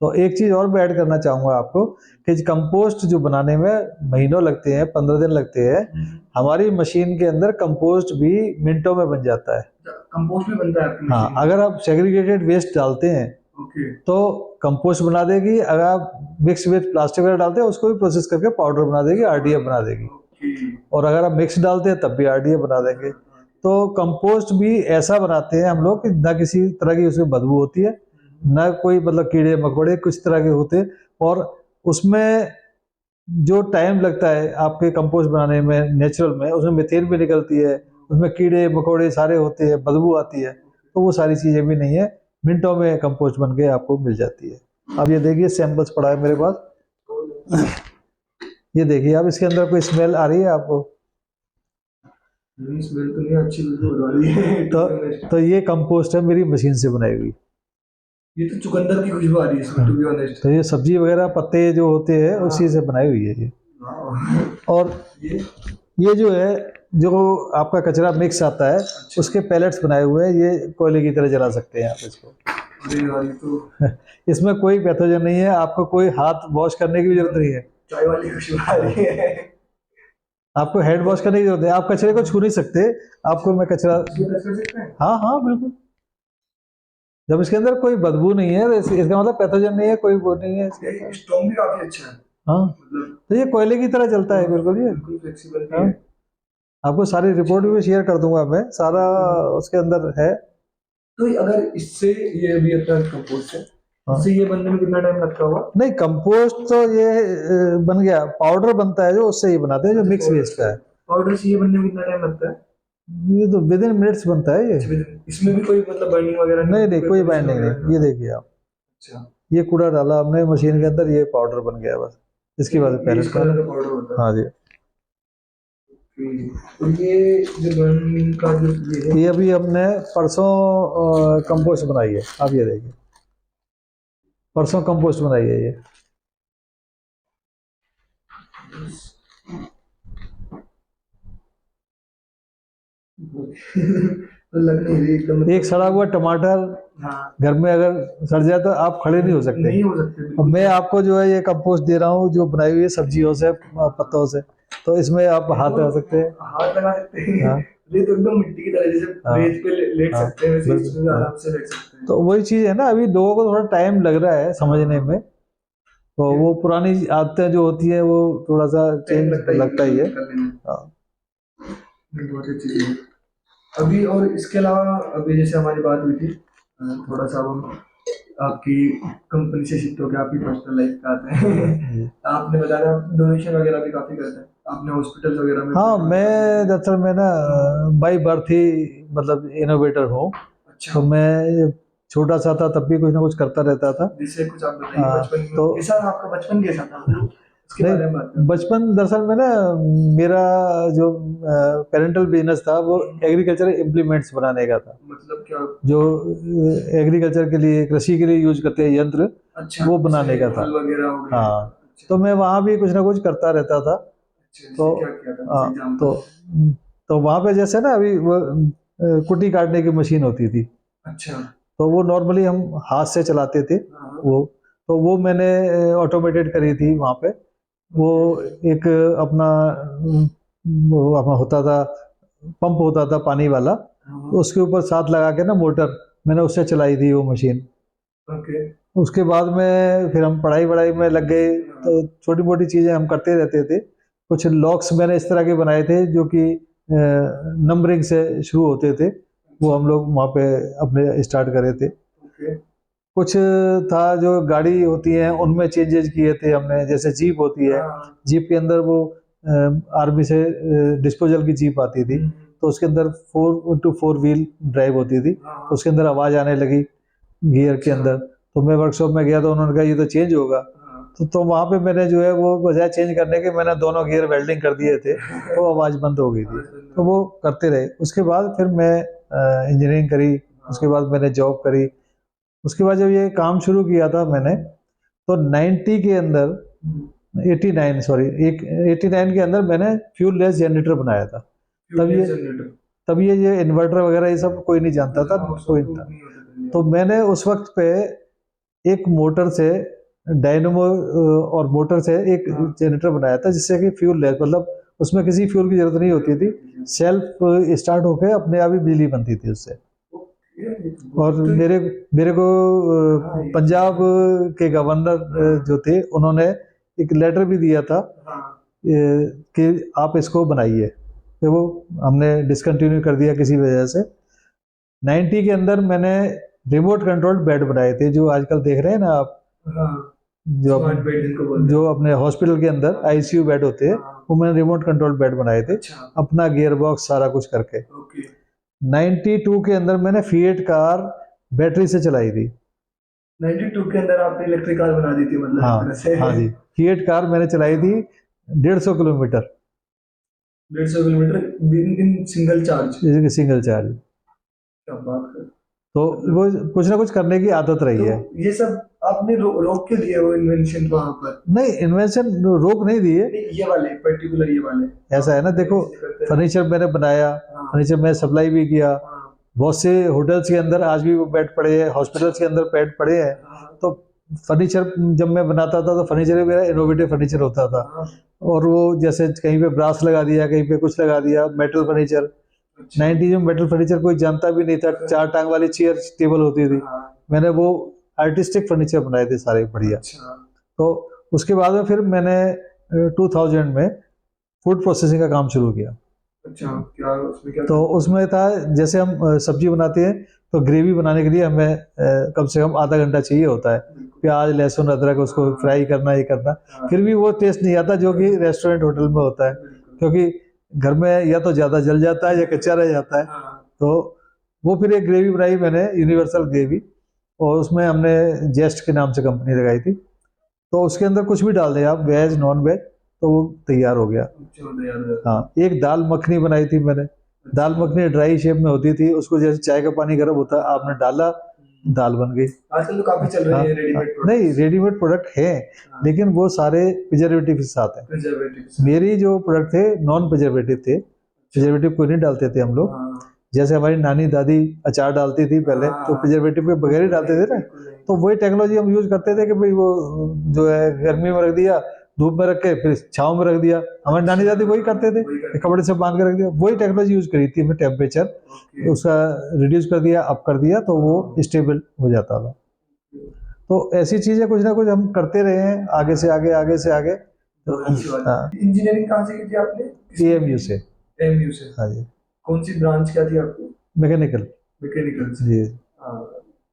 तो एक चीज और मैं ऐड करना चाहूंगा आपको कि कंपोस्ट जो बनाने में महीनों लगते हैं, 15 दिन लगते हैं, हमारी मशीन के अंदर कंपोस्ट भी मिनटों में बन जाता है। कंपोस्ट भी बनता है? हाँ, अगर आप सेग्रीगेटेड वेस्ट डालते हैं तो कंपोस्ट बना देगी, अगर आप मिक्स वेस्ट प्लास्टिक वगैरह डालते हैं उसको भी प्रोसेस करके पाउडर बना देगी, आरडीएफ बना देगी। और अगर आप मिक्स डालते हैं तब भी आरडीएफ बना देंगे। तो कंपोस्ट भी ऐसा बनाते हैं हम लोग कि ना किसी तरह की उसमें बदबू होती है, ना कोई मतलब कीड़े मकोड़े कुछ तरह के होते, और उसमें जो टाइम लगता है आपके कंपोस्ट बनाने में नेचुरल में, उसमें मीथेन भी निकलती है, उसमें कीड़े मकोड़े सारे होते हैं, बदबू आती है, तो वो सारी चीजें भी नहीं है, मिनटों में कंपोस्ट बन के आपको मिल जाती है। अब ये देखिए सैंपल्स पड़ा है मेरे पास, ये देखिए आप, इसके अंदर कोई स्मेल आ रही है आपको? स्मेल तो नहीं, अच्छी खुशबू आ रही है। तो ये कंपोस्ट है मेरी मशीन से बनाई हुई। ये तो चुकंदर की खुशबू आ रही है इसमें, टू बी ऑनेस्ट। तो ये सब्जी वगैरह पत्ते जो होते हैं उसी से बनाई हुई है ये। और ये जो है, जो आपका कचरा मिक्स आता है, उसके पैलेट्स बनाए हुए हैं, ये कोयले की तरह जला सकते हैं आप इसको। तो इसमें कोई पैथोजन नहीं है, आपको कोई हाथ वॉश करने की भी जरूरत नहीं है। चाय वाली खुशबू आ रही है। आपको हैंड वॉश करने की जरूरत है, आप कचरे को छू नहीं सकते। आपको मैं कचरा, हाँ हाँ बिल्कुल, जब इसके अंदर कोई बदबू नहीं है इसका मतलब पैथोजन नहीं है, कोई वो नहीं है। स्ट्रॉन्ग भी काफी अच्छा है, हाँ, तो ये कोयले की तरह चलता है बिल्कुल, ये फ्लेक्सिबल है। आपको सारी रिपोर्ट भी शेयर कर दूंगा मैं, सारा उसके अंदर है। तो अगर इससे ये अभी अपना कंपोस्ट है, इससे ये बनने में कितना टाइम लगता होगा? नहीं, कंपोस्ट तो ये बन गया, पाउडर बनता है जो उससे ये बनाते हैं, जो मिक्स वेस्ट का है। पाउडर से ये बनने में कितना टाइम लगता है? ये तो विद इन मिनट्स बनता है ये। इसमें भी कोई मतलब बाइंडिंग वगैरह नहीं? नहीं, कोई बाइंडिंग नहीं। ये देखिए आप, अच्छा, ये कूड़ा डाला हमने मशीन के अंदर, ये पाउडर बन गया बस, इसकी वजह से पैलेट का पाउडर होता है। हाँ जी। तो ये जो बर्निंग का जो ये अभी हमने परसों कंपोस्ट बनाई है, आप ये देखिए, परसों कंपोस्ट बनाई है ये। लग नहीं रही एकदम। एक सड़ा हुआ टमाटर, हाँ, घर में अगर सड़ जाए तो आप खड़े नहीं हो सकते। नहीं हो सकते अब बिल्कुल। मैं आपको जो है ये कंपोस्ट दे रहा हूँ जो बनाई हुई है सब्जियों से, पत्तों से, तो इसमें आप हाथ लगा सकते हैं। हाथ लगा सकते हैं। हाँ ये तो एकदम मिट्टी की तरह, जैसे हाँ रेत पे लेट हाँ, सकते हैं वैसे इसमें भी बिल्कुल हाँ। आराम से लेट सकते हैं। तो वही चीज़ है ना, अभी लोगों को थोड़ा टाइम लग रहा है समझने में, तो वो पुरानी आदतें जो होती है वो थोड़ा सा टाइम चेंज लगता ही है। करने में। हाँ। बहुत अच्छी चीज़ है। अभी और इसके अलावा अभी जैसे हमारी बात हुई थी, थोड़ा सा वो आपकी कंपनी से शिफ्ट होकर आपकी पर्सनल लाइफ पे आते हैं। आपने बताया डोनेशन वगैरह भी काफी करते हैं, आपने हॉस्पिटल वगैरह में हाँ, भी मैं काफी। दरअसल मैं ना बाई बर्थ ही मतलब इनोवेटर हूँ। अच्छा, तो मैं छोटा सा था तब भी कुछ ना कुछ करता रहता था। जिससे कुछ आप बताइए हाँ, बचपन में तो कैसा था, आपका बचपन कैसा था वो उसके नहीं, बारे में बात करते हैं। बचपन दरअसल में ना मेरा जो पेरेंटल बिजनेस था वो एग्रीकल्चर इम्प्लीमेंट्स बनाने का था, मतलब क्या? जो एग्रीकल्चर के लिए, कृषि के लिए यूज करते हैं यंत्र, अच्छा, वो बनाने जैसे का था। हल वगैरह हो गए। हाँ, अच्छा तो मैं वहाँ भी कुछ ना कुछ करता रहता था। अच्छा, तो जैसे क्या किया था, हाँ, जैसे एग्जांपल। तो वहाँ पे जैसे ना अभी वो कुट्टी काटने की मशीन होती थी, अच्छा। तो वो नॉर्मली हम हाथ से चलाते थे। हाँ। वो तो वो मैंने ऑटोमेटेड करी थी वहाँ पे। वो एक अपना वो अपना होता था, पंप होता था पानी वाला, हाँ। तो उसके ऊपर साथ लगा के ना मोटर, मैंने उससे चलाई थी वो मशीन। ओके। उसके बाद में फिर हम पढ़ाई वढ़ाई में लग गए, तो छोटी मोटी चीज़ें हम करते रहते थे। कुछ लॉक्स मैंने इस तरह के बनाए थे जो कि नंबरिंग से शुरू होते थे, वो हम लोग वहाँ पे अपने स्टार्ट करे थे। ओके। कुछ था जो गाड़ी होती है उनमें चेंजेस किए थे हमने, जैसे जीप होती है, हाँ। जीप के अंदर वो आर्मी से डिस्पोजल की जीप आती थी, तो उसके अंदर 4x4 व्हील ड्राइव होती थी, तो उसके अंदर आवाज़ आने लगी गियर के अंदर। तो मैं वर्कशॉप में गया तो उन्होंने कहा ये तो चेंज होगा। तो वहाँ पे मैंने जो है वो बजाय चेंज करने के मैंने दोनों गियर वेल्डिंग कर दिए थे, तो आवाज़ बंद हो गई थी। तो वो करते रहे। उसके बाद फिर मैं इंजीनियरिंग करी, उसके बाद मैंने जॉब करी। उसके बाद जब ये काम शुरू किया था मैंने, तो 90 के अंदर 89 सॉरी एक 89 के अंदर मैंने फ्यूल लेस जनरेटर बनाया था। तब ये इन्वर्टर वगैरह ये सब कोई नहीं जानता था, कोई नहीं था। तो मैंने उस वक्त पे एक मोटर से, डायनेमो और मोटर से एक जनरेटर बनाया था, जिससे कि फ्यूल लेस, मतलब उसमें किसी फ्यूल की जरूरत नहीं होती थी, सेल्फ स्टार्ट होकर अपने आप ही बिजली बनती थी उससे। और मेरे को पंजाब के गवर्नर जो थे उन्होंने एक लेटर भी दिया था कि आप इसको बनाइए, तो वो हमने डिसकंटिन्यू कर दिया किसी वजह से। 90 के अंदर मैंने रिमोट कंट्रोल्ड बेड बनाए थे, जो आजकल देख रहे हैं ना आप, जो अपने हॉस्पिटल के अंदर आईसीयू बेड होते हैं, वो मैंने रिमोट कंट्रोल बेड बनाए थे। अच्छा। अपना गियर बॉक्स सारा कुछ करके। 92 के अंदर मैंने फिएट कार बैटरी से चलाई थी। 92 के अंदर आपने इलेक्ट्रिक कार बना दी थी, मतलब हाँ, एक तरह से। हाँ जी, फिएट कार मैंने चलाई थी 150 kilometre. 150 kilometre in single charge. Single charge. क्या बात कर। तो वो कुछ ना कुछ करने की आदत रही है। ये सब आपने रोक के लिए वो इन्वेंशन वहां पर? नहीं, इन्वेंशन रोक नहीं दिए। ये वाले पर्टिकुलर, ये वाले ऐसा है ना, देखो फर्नीचर मैंने बनाया, फर्नीचर में सप्लाई भी किया। बहुत से होटल्स के अंदर आज भी वो बेड पड़े हैं, हॉस्पिटल्स के अंदर बेड पड़े हैं। तो फर्नीचर जब मैं बनाता था तो फर्नीचर मेरा इनोवेटिव फर्नीचर होता था। और वो जैसे कहीं पे ब्रास लगा दिया, कहीं पे कुछ लगा दिया, मेटल फर्नीचर। 90 में मेटल फर्नीचर कोई जानता भी नहीं था, 4 टांग वाली चेयर टेबल होती थी। मैंने वो आर्टिस्टिक फर्नीचर बनाए थे सारे बढ़िया। तो उसके बाद में फिर मैंने 2000 में फूड प्रोसेसिंग का काम शुरू किया। अच्छा, क्या उसमें क्या तो उसमें था, जैसे हम सब्जी बनाते हैं तो ग्रेवी बनाने के लिए हमें कम से कम आधा घंटा चाहिए होता है। प्याज लहसुन अदरक उसको फ्राई करना, ये करना, फिर भी वो टेस्ट नहीं आता जो कि रेस्टोरेंट होटल में होता है, क्योंकि घर में या तो ज़्यादा जल जाता है या कच्चा रह जाता है। तो वो फिर एक ग्रेवी बनाई मैंने, यूनिवर्सल ग्रेवी, और उसमें हमने जेस्ट के नाम से कंपनी लगाई थी। तो उसके अंदर कुछ भी डाल दें आप, वेज नॉन वेज, तो वो तैयार हो गया। हाँ, एक दाल मखनी बनाई थी मैंने। दाल मखनी ड्राई शेप में होती थी, उसको जैसे चाय का पानी गर्म होता है, आपने डाला, दाल बन गई। आजकल तो काफी चल रहे हैं रेडीमेड प्रोडक्ट। नहीं, रेडीमेड प्रोडक्ट है, लेकिन वो सारे प्रिजर्वेटिव के साथ हैं। मेरी जो प्रोडक्ट थे नॉन प्रिजर्वेटिव थे, प्रिजर्वेटिव कोई नहीं डालते थे हम लोग। जैसे हमारी नानी दादी अचार डालती थी पहले, तो प्रिजर्वेटिव के बगैर ही डालते थे ना, तो वही टेक्नोलॉजी हम यूज करते थे कि भाई वो जो है गर्मी में रख दिया, धूप में रख के फिर छांव में रख दिया। हमारी नानी दादी वही करते थे कि कपड़े से बांध के रख दिया, वही टेक्नोलॉजी यूज करी थी। हमें टेम्परेचर उसका रिड्यूस कर दिया, अप कर दिया, तो वो स्टेबल हो जाता था। तो ऐसी चीजें कुछ ना कुछ हम करते रहे हैं, आगे से आगे, आगे से आगे। तो इंजीनियरिंग कहाँ से की थी आपने? एएमयू से। एमयू से। हाँ जी। कौन सी ब्रांच क्या थी आपकी? मैकेनिकल। मैकेनिकल से। जी।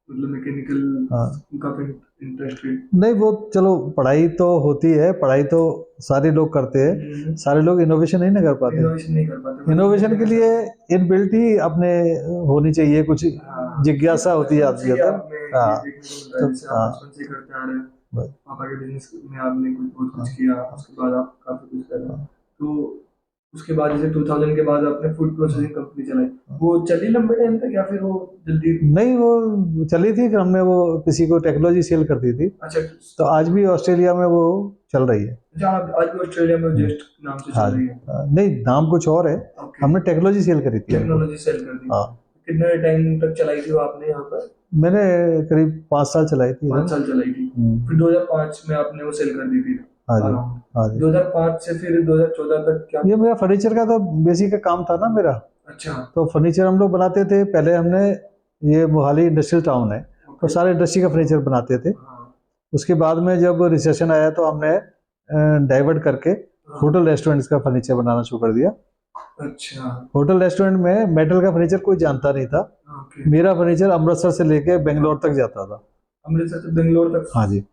मतलब मैकेनिकल हाँ। काफी इंटरेस्टेड? नहीं, वो चलो पढ़ाई तो होती है, पढ़ाई तो सारे लोग करते हैं, सारे लोग इनोवेशन नहीं ना कर पाते। इनोवेशन नहीं कर पाते। इनोवेशन के लिए इनबिल्ट ही अपने होनी चाहिए, कुछ जिज्ञासा होती है आदमी के अंदर। हाँ, तो हाँ, बचपन से करते आ रहे हैं, बस। पापा के बिजनेस में आपने कुछ बहुत कुछ किया, उसके बाद आप काफी कुछ कर रहे हैं। तो उसके बाद जैसे 2000 के बाद आपने फूड प्रोसेसिंग कंपनी चलाई, वो चली लंबे टाइम तक या फिर वो जल्दी? नहीं, वो चली थी, फिर हमने वो किसी को टेक्नोलॉजी सेल कर दी थी। अच्छा। तो आज भी ऑस्ट्रेलिया में वो चल रही है। अच्छा, आज भी ऑस्ट्रेलिया में जेस्ट नाम से हाँ चल रही है? नहीं, नाम कुछ और है। ओके। हमने टेक्नोलॉजी सेल करी थी। टेक्नोलॉजी सेल कर दी। हाँ। कितने टाइम तक चलाई थी वो आपने यहाँ पर? मैंने करीब 5 साल चलाई थी। 5 साल चलाई थी। फिर 2005 में आपने वो सेल कर दी थी? हाँ जी। हाँ जी। 2005 से फिर 2014 तक क्या? ये मेरा फर्नीचर का तो बेसिक का काम था ना मेरा। अच्छा। तो फर्नीचर हम लोग बनाते थे पहले। हमने, ये मोहाली इंडस्ट्रियल टाउन है, तो सारे इंडस्ट्री का फर्नीचर बनाते थे। उसके बाद में जब रिसेशन आया तो हमने डाइवर्ट करके होटल रेस्टोरेंट्स का फर्नीचर बनाना शुरू कर दिया। अच्छा। होटल रेस्टोरेंट में मेटल का फर्नीचर कोई जानता नहीं था। मेरा फर्नीचर अमृतसर से लेके बेंगलोर तक जाता था। अमृतसर से बेंगलोर तक? हाँ जी।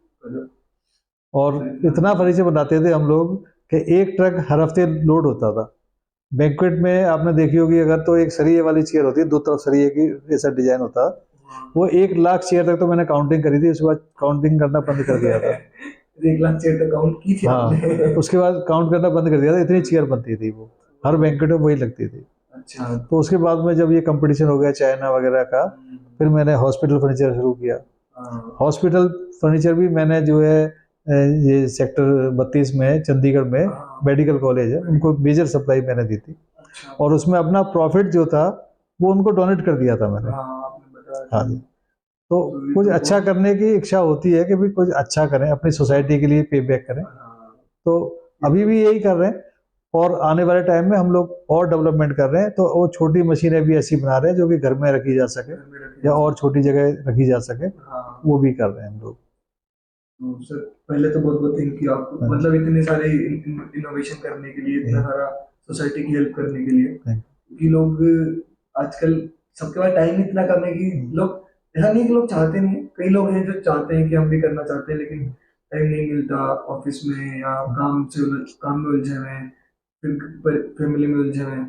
और इतना फर्नीचर बनाते थे हम लोग कि एक ट्रक हर हफ्ते लोड होता था। बैंक्वेट में आपने देखी होगी अगर, तो एक सरिये वाली चेयर होती है, दो तरफ सरिये की ऐसा डिजाइन होता है। वो 1 लाख चेयर तक तो मैंने काउंटिंग करी थी, उसके बाद काउंटिंग करना बंद कर दिया था। 1 लाख चेयर तक काउंट की थी आपने? हाँ, उसके बाद काउंट करना बंद कर दिया था। इतनी चेयर बनती थी, वो हर बैंक्वेट में वही लगती थी। अच्छा। तो उसके बाद में जब ये कंपटीशन हो गया चाइना वगैरह का, फिर मैंने हॉस्पिटल फर्नीचर शुरू किया। हॉस्पिटल फर्नीचर भी मैंने जो है ये सेक्टर 32 में चंडीगढ़ में मेडिकल कॉलेज है, उनको मेजर सप्लाई मैंने दी थी। और उसमें अपना प्रॉफिट जो था वो उनको डोनेट कर दिया था मैंने। हाँ जी। तो कुछ अच्छा करने की इच्छा होती है कि भाई कुछ अच्छा करें, अपनी सोसाइटी के लिए पे बैक करें। तो अभी भी यही कर रहे हैं, और आने वाले टाइम में हम लोग और डेवलपमेंट कर रहे हैं। तो वो छोटी मशीनें भी ऐसी बना रहे हैं जो कि घर में रखी जा सके या और छोटी जगह रखी जा सके, वो भी कर रहे हैं हम लोग। तो सर पहले तो बहुत बहुत थैंक यू आपको, मतलब इतने सारे इनोवेशन करने के लिए, इतना सारा सोसाइटी की हेल्प करने के लिए। क्योंकि लोग आजकल सबके पास टाइम इतना कम है कि लोग, ऐसा नहीं कि लोग चाहते नहीं, कई लोग हैं जो चाहते हैं कि हम भी करना चाहते हैं, लेकिन टाइम नहीं मिलता ऑफिस में या काम में उलझे हुए हैं, फिर फैमिली में उलझे हुए हैं।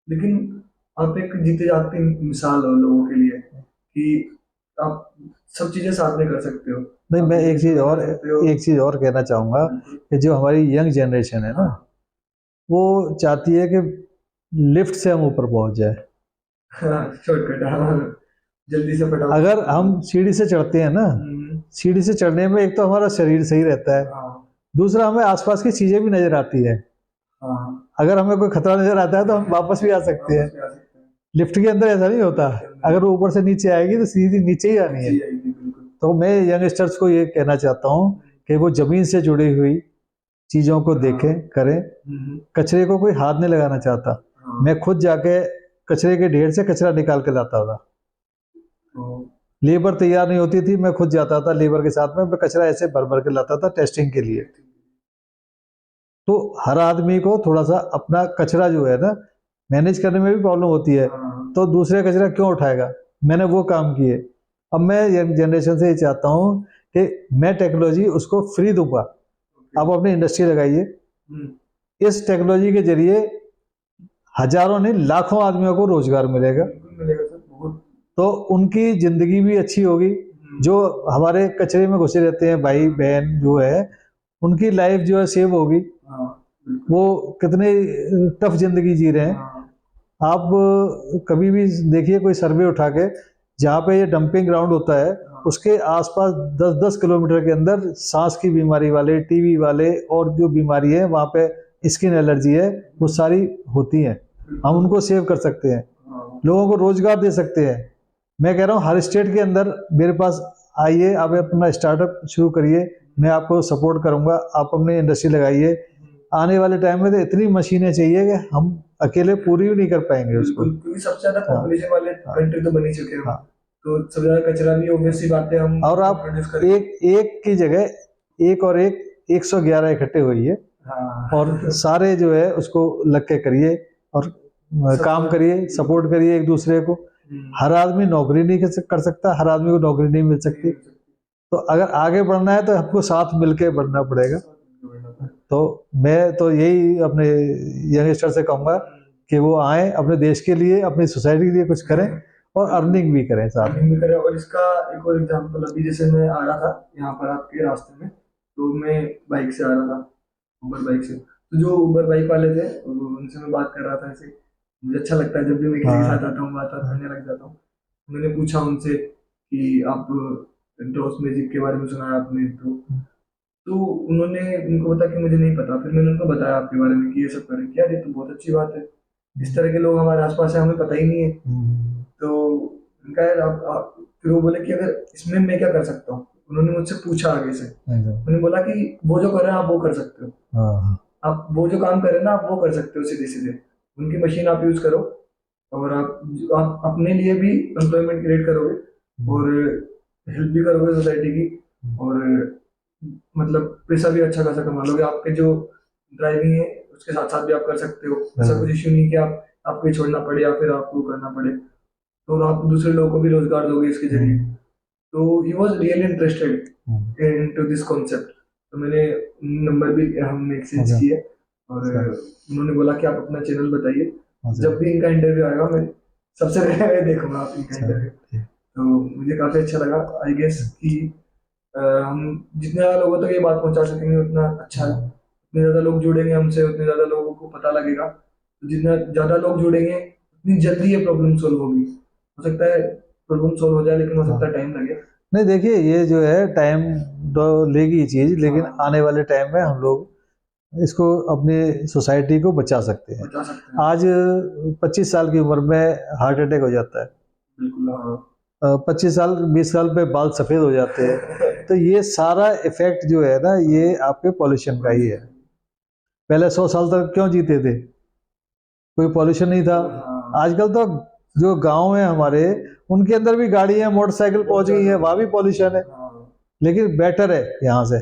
लेकिन आप एक जीते जागते मिसाल हो लोगों के लिए कि आप सब चीजें साथ में कर सकते हो। नहीं, मैं एक चीज और कहना चाहूंगा कि जो हमारी यंग जनरेशन है ना, वो चाहती है कि लिफ्ट से हम ऊपर पहुंच जाए। शॉर्टकट, जल्दी से फटाफट। अगर हम सीढ़ी से चढ़ते हैं ना, सीढ़ी से चढ़ने में एक तो हमारा शरीर सही रहता है, दूसरा हमें आसपास की चीजें भी नजर आती है। अगर हमें कोई खतरा नजर आता है तो हम वापस भी आ सकते हैं। लिफ्ट के अंदर ऐसा नहीं होता, अगर वो ऊपर से नीचे आएगी तो सीधी नीचे ही आनी है। तो मैं यंगस्टर्स को ये कहना चाहता हूँ कि वो जमीन से जुड़ी हुई चीजों को देखें, करें। कचरे को कोई हाथ नहीं लगाना चाहता। मैं खुद जाके कचरे के ढेर से कचरा निकाल के लाता था। लेबर तैयार नहीं होती थी, मैं खुद जाता था लेबर के साथ में, मैं कचरा ऐसे भर भर के लाता था टेस्टिंग के लिए। तो हर आदमी को थोड़ा सा अपना कचरा जो है ना मैनेज करने में भी प्रॉब्लम होती है, तो दूसरे कचरा क्यों उठाएगा। मैंने वो काम किए। अब मैं यंग जनरेशन से ये चाहता हूँ कि मैं टेक्नोलॉजी उसको फ्री दूंगा, आप अपनी इंडस्ट्री लगाइए। इस टेक्नोलॉजी के जरिए हजारों नहीं लाखों आदमियों को रोजगार मिलेगा, तो उनकी जिंदगी भी अच्छी होगी। जो हमारे कचरे में घुसे रहते हैं भाई बहन जो है, उनकी लाइफ जो है सेव होगी। वो कितने टफ जिंदगी जी रहे हैं। आप कभी भी देखिए कोई सर्वे उठा के, जहाँ पे ये डंपिंग ग्राउंड होता है उसके आसपास 10-10 किलोमीटर के अंदर सांस की बीमारी वाले, टीबी वाले और जो बीमारी है वहाँ पे स्किन एलर्जी है, वो सारी होती हैं। हम उनको सेव कर सकते हैं। लोगों को रोजगार दे सकते हैं। मैं कह रहा हूँ हर स्टेट के अंदर मेरे पास आइए, आप अपना स्टार्टअप शुरू करिए, मैं आपको सपोर्ट करूंगा, आप अपनी इंडस्ट्री लगाइए। आने वाले टाइम में तो इतनी मशीनें चाहिए कि हम अकेले पूरी भी नहीं कर पाएंगे उसको। बिल्कुल, क्योंकि सबसे ज्यादा हाँ, पॉपुलेशन वाले हाँ, कंट्री तो बन ही चुके हैं हम। हाँ। तो सबसे ज्यादा कचरा भी ऑब्वियस सी बात है हम और आप प्रोड्यूस करेंगे। एक की जगह एक और एक 111 इकट्ठे होइए हाँ और सारे जो है उसको लग के करिए और काम करिए, सपोर्ट करिए एक दूसरे को। हर आदमी नौकरी नहीं कर सकता, हर आदमी को नौकरी नहीं मिल सकती। तो अगर आगे बढ़ना है तो हमको साथ मिलके बढ़ना पड़ेगा। तो मैं तो यही अपने यंगस्टर से कहूँगा कि वो आए, अपने देश के लिए, अपनी सोसाइटी के लिए कुछ करें और अर्निंग भी करें साथ में। अर्निंग भी करें। और इसका एक और एग्जांपल, अभी जैसे मैं आ रहा था यहाँ पर आपके रास्ते में, तो मैं बाइक से आ रहा था, उबर बाइक से। तो जो उबर बाइक वाले थे उनसे मैं बात कर रहा था ऐसे। मुझे अच्छा लगता है जब भी मैं किसी के साथ आता हूँ बात करने लग जाता हूँ। मैंने पूछा उनसे कि आप डॉस म्यूजिक के बारे में सुना है आपने? तो उन्होंने, उनको बता कि मुझे नहीं पता। फिर मैंने उनको बताया आपके बारे में कि ये सब करें क्या, ये तो बहुत अच्छी बात है, इस तरह के लोग हमारे आसपास है, हमें पता ही नहीं है। तो उनका यार आप फिर वो बोले कि अगर इसमें मैं क्या कर सकता हूँ। उन्होंने मुझसे पूछा आगे से, उन्होंने बोला कि वो जो कर रहे हैं आप वो कर सकते हो, आप वो जो काम कर रहे हैं ना आप वो कर सकते हो सीधे सीधे। उनकी मशीन आप यूज करो और आप अपने लिए भी एम्प्लॉयमेंट क्रिएट करोगे और हेल्प भी करोगे सोसाइटी की। और मतलब पैसा भी अच्छा खासा कमा लोगे। आपके जो ड्राइविंग है उसके साथ साथ भी आप कर सकते हो। ऐसा कुछ इश्यू नहीं कि आपको ही छोड़ना पड़े या फिर आपको करना पड़े। तो आप दूसरे लोगों को भी रोजगार दोगे इसके जरिए। तो he was really interested into this concept. तो मैंने नंबर भी हमने एक्सचेंज किए और उन्होंने बोला कि आप अपना चैनल बताइए, जब भी इनका इंटरव्यू आएगा मैं सबसे पहले देखूंगा आप इनका इंटरव्यू। तो मुझे काफी अच्छा लगा। आई गेस कि हम जितने ज्यादा लोगों तक ये बात पहुंचा सकेंगे उतना अच्छा है। जितने ज्यादा लोग जुड़ेंगे हमसे उतने ज्यादा लोगों को पता लगेगा। तो जितना ज्यादा लोग जुड़ेंगे उतनी जल्दी ये प्रॉब्लम सोल्व होगी। हो सकता है प्रॉब्लम सोल्व हो जाए लेकिन हो सकता है टाइम लगे। नहीं, देखिए ये जो है टाइम तो लेगी चीज, लेकिन आने वाले टाइम में हम लोग इसको अपनी सोसाइटी को बचा सकते हैं। बचा सकते हैं। आज 25 साल की उम्र में हार्ट अटैक हो जाता है, बिल्कुल हाँ। 25 साल 20 साल पे बाल सफेद हो जाते हैं। तो ये सारा इफेक्ट जो है ना, ये आपके पॉल्यूशन का ही है। पहले 100 साल तक क्यों जीते थे? कोई पॉल्यूशन नहीं था। हाँ। आजकल तो जो गांव है हमारे, उनके अंदर भी गाड़ियां मोटरसाइकिल पहुंच गई है, वहां भी पॉल्यूशन है, हाँ। लेकिन बेटर है यहाँ से।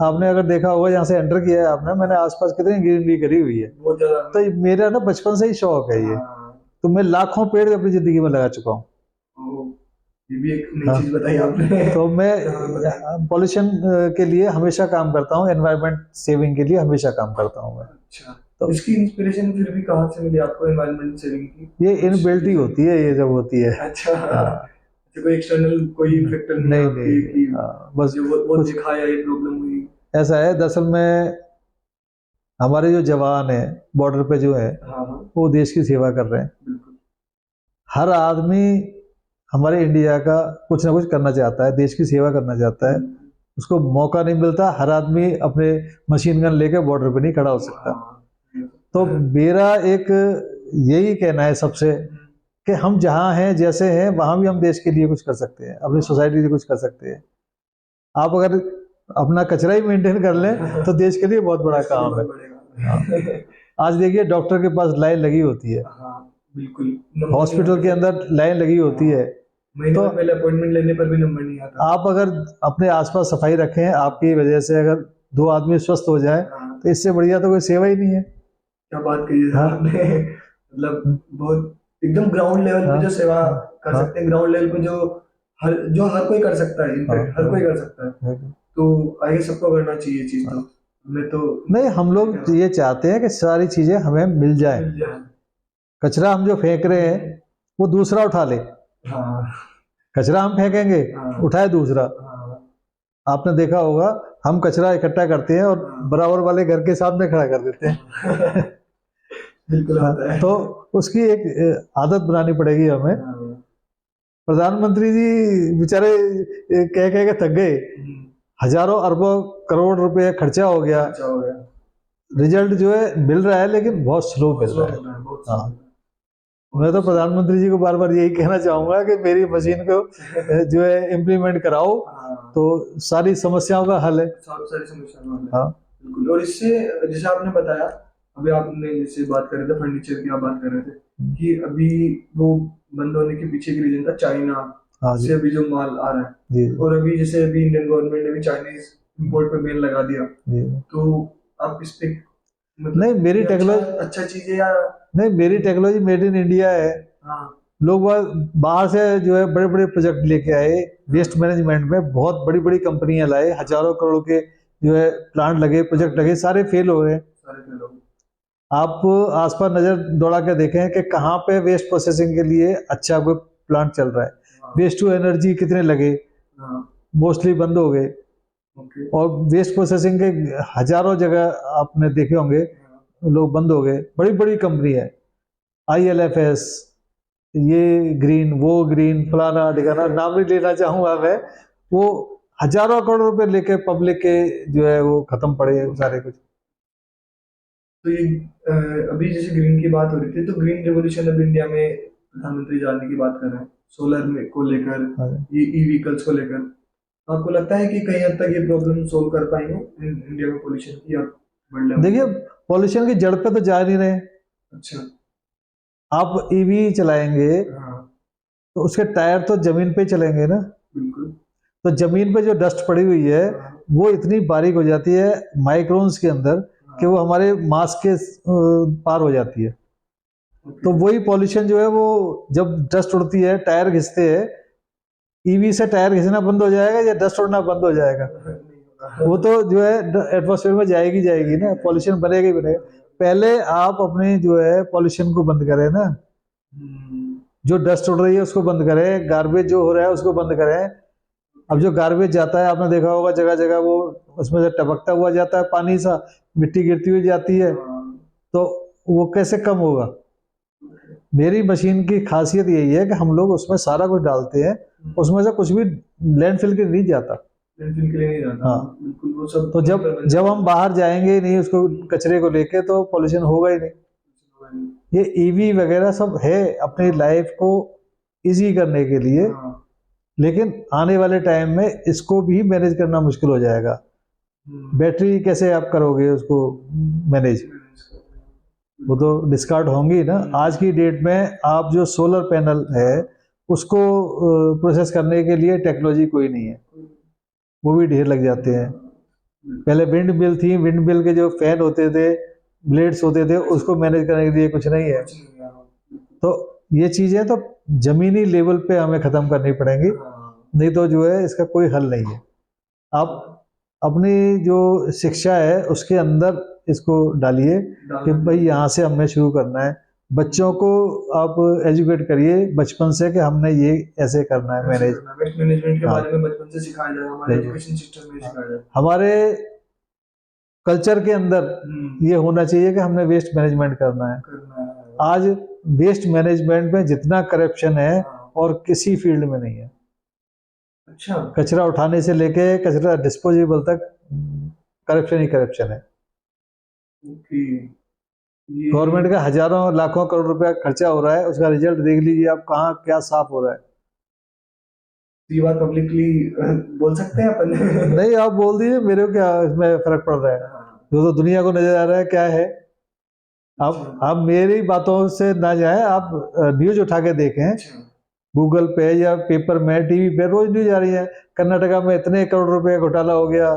आपने अगर देखा होगा, यहाँ से एंटर किया है आपने, मैंने आसपास कितनी ग्रीनरी करी हुई है। बहुत ज्यादा। तो मेरा ना बचपन से ही शौक है ये। हाँ। तो मैं लाखों पेड़ अपनी जिंदगी में लगा चुका हूँ। ओ, ये भी एक नई हाँ। चीज बताई आपने। तो मैं हाँ, बताइए। पॉल्यूशन के लिए हमेशा काम करता हूँ, एनवायरनमेंट सेविंग के लिए हमेशा काम करता हूँ मैं। अच्छा, तो इसकी इंस्पिरेशन फिर भी कहाँ से मिली आपको एनवायरनमेंट सेविंग की? ये इनबिल्ट ही होती है, ये जब होती है। अच्छा। हाँ। अच्छा, कोई एक्सटर्नल कोई फैक्टर नहीं है नहीं आपके नहीं, कि हाँ, बस जो वो कुछ देखा या ये प्रॉब्लम हुई? ऐसा है। दरअसल में हमारे जो जवान हैं बॉर्डर पे जो है, हाँ हाँ। वो देश की सेवा कर रहे हैं। बिल्कुल। हर आदमी हमारे इंडिया का कुछ ना कुछ करना चाहता है, देश की सेवा करना चाहता है। उसको मौका नहीं मिलता। हर आदमी अपने मशीन गन लेके बॉर्डर पे नहीं खड़ा हो सकता। हाँ। तो मेरा एक यही कहना है सबसे कि हम जहाँ हैं, जैसे हैं, वहाँ भी हम देश के लिए कुछ कर सकते हैं, अपनी सोसाइटी के लिए कुछ कर सकते हैं। आप अगर अपना कचरा ही मेंटेन कर लें तो देश के लिए बहुत बड़ा काम है। हाँ। आज देखिए डॉक्टर के पास लाइन लगी होती है, हाँ बिल्कुल, नंबर नहीं हॉस्पिटल के आता। अंदर लाइन लगी होती है। महीने तो में पहले अपॉइंटमेंट लेने पर भी नंबर नहीं आता। आप अगर अपने आसपास सफाई रखें, आपकी वजह से अगर 2 आदमी स्वस्थ हो जाए, हाँ, तो इससे बढ़िया तो कोई सेवा ही नहीं है। क्या बात कही सर हाँ। आपने। मतलब बहुत एकदम ग्राउंड लेवल पे हाँ। जो सेवा कर हाँ। सकते हैं, ग्राउंड लेवल पे जो हर कोई कर सकता है, हाँ। इनफैक्ट हर कोई कर सकता है। तो आगे सबको करना चाहिए ये चीज। तो मैं तो नहीं, हम लोग ये चाहते हैं कि सारी चीजें हमें मिल जाए। मिल जाए। कचरा हम जो फेंक रहे हैं वो दूसरा उठा ले। हाँ कचरा हम फेंकेंगे, हाँ उठाए दूसरा। हाँ। आपने देखा होगा, हम कचरा इकट्ठा करते हैं और बराबर वाले घर के सामने खड़ा कर देते हैं। बिल्कुल हाँ, होता है। तो उसकी एक आदत बनानी पड़ेगी हमें। हाँ। प्रधानमंत्री जी बेचारे कह कह के थक गए, हजारों अरबों करोड़ रुपए खर्चा हो गया, अच्छा हो गया। रिजल्ट जो है मिल रहा है लेकिन बहुत स्लो मिल रहा है। बहुत हाँ। slow मिल रहा है। मैं तो प्रधानमंत्री जी को बार बार यही कहना चाहूंगा कि मेरी मशीन को जो है इम्प्लीमेंट कराओ, हाँ, तो सारी समस्याओं का हल है। सारी समस्याओं का हल है। हाँ बिल्कुल। और इससे जैसे आपने बताया, अभी आपने जैसे बात कर रहे थे फर्नीचर की, आप बात कर रहे थे कि अभी वो बंद होने के पीछे की रीजन था चाइना हाँ जी से अभी जो माल आ रहा है, जी और अभी जैसे अभी इंडियन गवर्नमेंट ने भी चाइनीज इंपोर्ट पे बैन लगा दिया, जी। तो आप इस पे नहीं मतलब मेरी ये अच्छा टेक्नोलॉजी अच्छा चीज है या? नहीं मेरी टेक्नोलॉजी मेड इन इंडिया है। हाँ लोग बाहर से जो है बड़े बड़े प्रोजेक्ट लेके आए, वेस्ट मैनेजमेंट में बहुत बड़ी बड़ी कंपनियां लाए, हजारों करोड़ के जो है प्लांट लगे, प्रोजेक्ट लगे, सारे फेल हो गए। सारे फेल हो गए। आप आसपास नजर दौड़ा के देखें कि कहाँ पे वेस्ट प्रोसेसिंग के लिए अच्छा कोई प्लांट चल रहा है। हाँ वेस्ट टू एनर्जी कितने लगे, हाँ। मोस्टली बंद हो गए। ओके। और वेस्ट प्रोसेसिंग के हजारों जगह आपने देखे होंगे लोग बंद हो गए। बड़ी बड़ी कंपनी है, ILFS, ये ग्रीन वो ग्रीन फलाना ठिकाना, नाम नहीं लेना चाहूंगा मैं, वो हजारों करोड़ रुपए लेके पब्लिक के जो है वो खत्म पड़े हैं सारे कुछ। तो ये अभी जैसे ग्रीन की बात हो रही थी, तो ग्रीन रेवोल्यूशन अभी इंडिया में प्रधानमंत्री जानने की बात कर रहे हैं, सोलर में को लेकर, हाँ। ये ई व्हीकल्स को लेकर। तो आपको लगता है कि कहीं हद तक ये प्रॉब्लम सोल्व कर पाएंगे इंडिया में पोल्यूशन की, या वर्ल्ड लेवल देखिए पे? पॉल्यूशन की जड़ पे तो जा नहीं रहे। अच्छा। आप EV चलाएंगे हाँ तो उसके टायर तो जमीन पे चलेंगे ना, बिल्कुल। तो जमीन पे जो डस्ट पड़ी हुई है हाँ वो इतनी बारीक हो जाती है माइक्रोन्स के अंदर कि हाँ। वो हमारे मास के पार हो जाती है। ओके। तो वही पॉल्यूशन जो है वो जब डस्ट उड़ती है, टायर घिसते हैं, EV से टायर घिसना बंद हो जाएगा या डस्ट उड़ना बंद हो जाएगा? नहीं होगा। वो तो जो है एटमॉस्फेयर में जाएगी जाएगी ना, पॉल्यूशन बनेगा ही बनेगा। पहले आप अपने जो है पॉल्यूशन को बंद करें ना, हम्म, जो डस्ट उड़ रही है उसको बंद करें, गार्बेज जो हो रहा है उसको बंद करें। अब जो गार्बेज जाता है आपने देखा होगा जगह जगह वो उसमें से टपकता हुआ जाता है पानी सा, मिट्टी गिरती हुई जाती है, हाँ, तो वो कैसे कम होगा? मेरी मशीन की खासियत यही है कि हम लोग उसमें सारा कुछ डालते हैं, उसमें से कुछ भी लैंडफिल के नहीं जाता। लैंडफिल के लिए नहीं जाता। हाँ, बिल्कुल, वो सब तो वहीं जब पर बन जब जाता हम बाहर जाएंगे ही नहीं उसको कचरे को लेके तो पॉल्यूशन होगा ही नहीं। है। ये EV वगैरह सब है अपनी लाइफ को इजी करने के लिए, हाँ। लेकिन आने वाले टाइम में इसको भी मैनेज करना मुश्किल हो जाएगा। बैटरी कैसे आप करोगे उसको मैनेज? वो तो डिस्कार्ड होंगी ना। आज की डेट में आप जो सोलर पैनल है उसको प्रोसेस करने के लिए टेक्नोलॉजी कोई नहीं है, वो भी ढेर लग जाते हैं। पहले विंड मिल थी, विंड मिल के जो फैन होते थे, ब्लेड्स होते थे, उसको मैनेज करने के लिए कुछ नहीं है। तो ये चीजें तो जमीनी लेवल पे हमें खत्म करनी पड़ेंगी, नहीं तो जो है इसका कोई हल नहीं है। आप अपनी जो शिक्षा है उसके अंदर इसको डालिए कि भाई यहाँ से हमें शुरू करना है। बच्चों को आप एजुकेट करिए बचपन से कि हमने ये ऐसे करना है मैनेज। वेस्ट मैनेजमेंट के हाँ बारे में बचपन से सिखाया जाए, हमारे एजुकेशन सिस्टम में सिखाया जाए। हमारे कल्चर के अंदर ये होना चाहिए कि हमने वेस्ट मैनेजमेंट करना है। आज वेस्ट मैनेजमेंट में जितना करप्शन है और किसी फील्ड में नहीं है। अच्छा। कचरा उठाने से लेके कचरा डिस्पोजेबल तक करप्शन ही करप्शन है। ओके। गवर्नमेंट का हजारों लाखों करोड़ रुपया खर्चा हो रहा है, उसका रिजल्ट देख लीजिए आप कहाँ क्या साफ हो रहा है। ये बात पब्लिकली बोल सकते हैं अपन? नहीं आप बोल दीजिए, मेरे को क्या इसमें फर्क पड़ रहा है? जो तो दुनिया को नजर आ रहा है क्या है। आप मेरी बातों से ना जाए, आप न्यूज उठा के देखें, गूगल पे या पेपर में, टीवी पे रोज न्यूज आ रही है। कर्नाटका में इतने करोड़ रुपए घोटाला हो गया,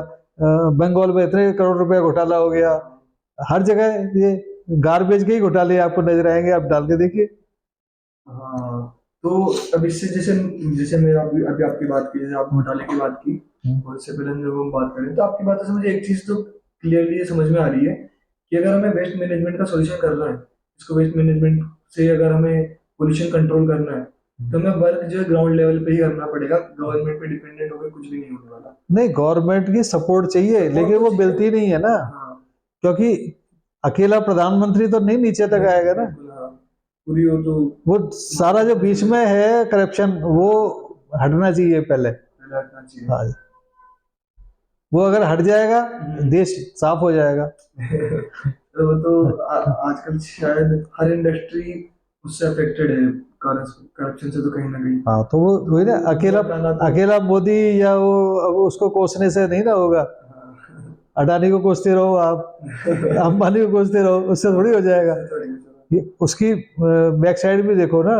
बंगाल में इतने करोड़ रुपए घोटाला हो गया। हर जगह ये गार्बेज के ही घोटाले आपको नजर आएंगे, आप डाल के देखिए। हाँ। तो अब इससे जैसे जैसे मैं अभी अभी आपकी बात की, जैसे आप घोटाले की बात की, और इससे पहले जब हम बात करें तो आपकी बातों से मुझे एक चीज तो क्लियरली ये समझ में आ रही है कि अगर हमें वेस्ट मैनेजमेंट का सोल्यूशन करना है, इसको वेस्ट मैनेजमेंट से अगर हमें पोल्यूशन कंट्रोल करना है, तो हमें वर्क जो है ग्राउंड लेवल पे ही करना पड़ेगा। गवर्नमेंट पे डिपेंडेंट होकर कुछ भी नहीं होने वाला। नहीं गवर्नमेंट की सपोर्ट चाहिए, लेकिन वो मिलती नहीं है ना, क्योंकि अकेला प्रधानमंत्री तो नहीं नीचे तक आएगा ना। पूरी वो सारा जो बीच में है करप्शन वो हटना चाहिए पहले। हटना चाहिए। हाँ जी, वो अगर हट जाएगा देश साफ हो जाएगा। तो आजकल शायद हर इंडस्ट्री उससे अफेक्टेड है, करप्शन से तो कहीं ना कहीं। हाँ, तो वो वही ना, अकेला अकेला मोदी या वो अब उसको कोसने से नहीं ना होगा। हाँ। अडानी को कोसते रहो आप, अंबानी को कोसते रहो, उससे थोड़ी हो जाएगा। ये उसकी बैक साइड भी देखो ना,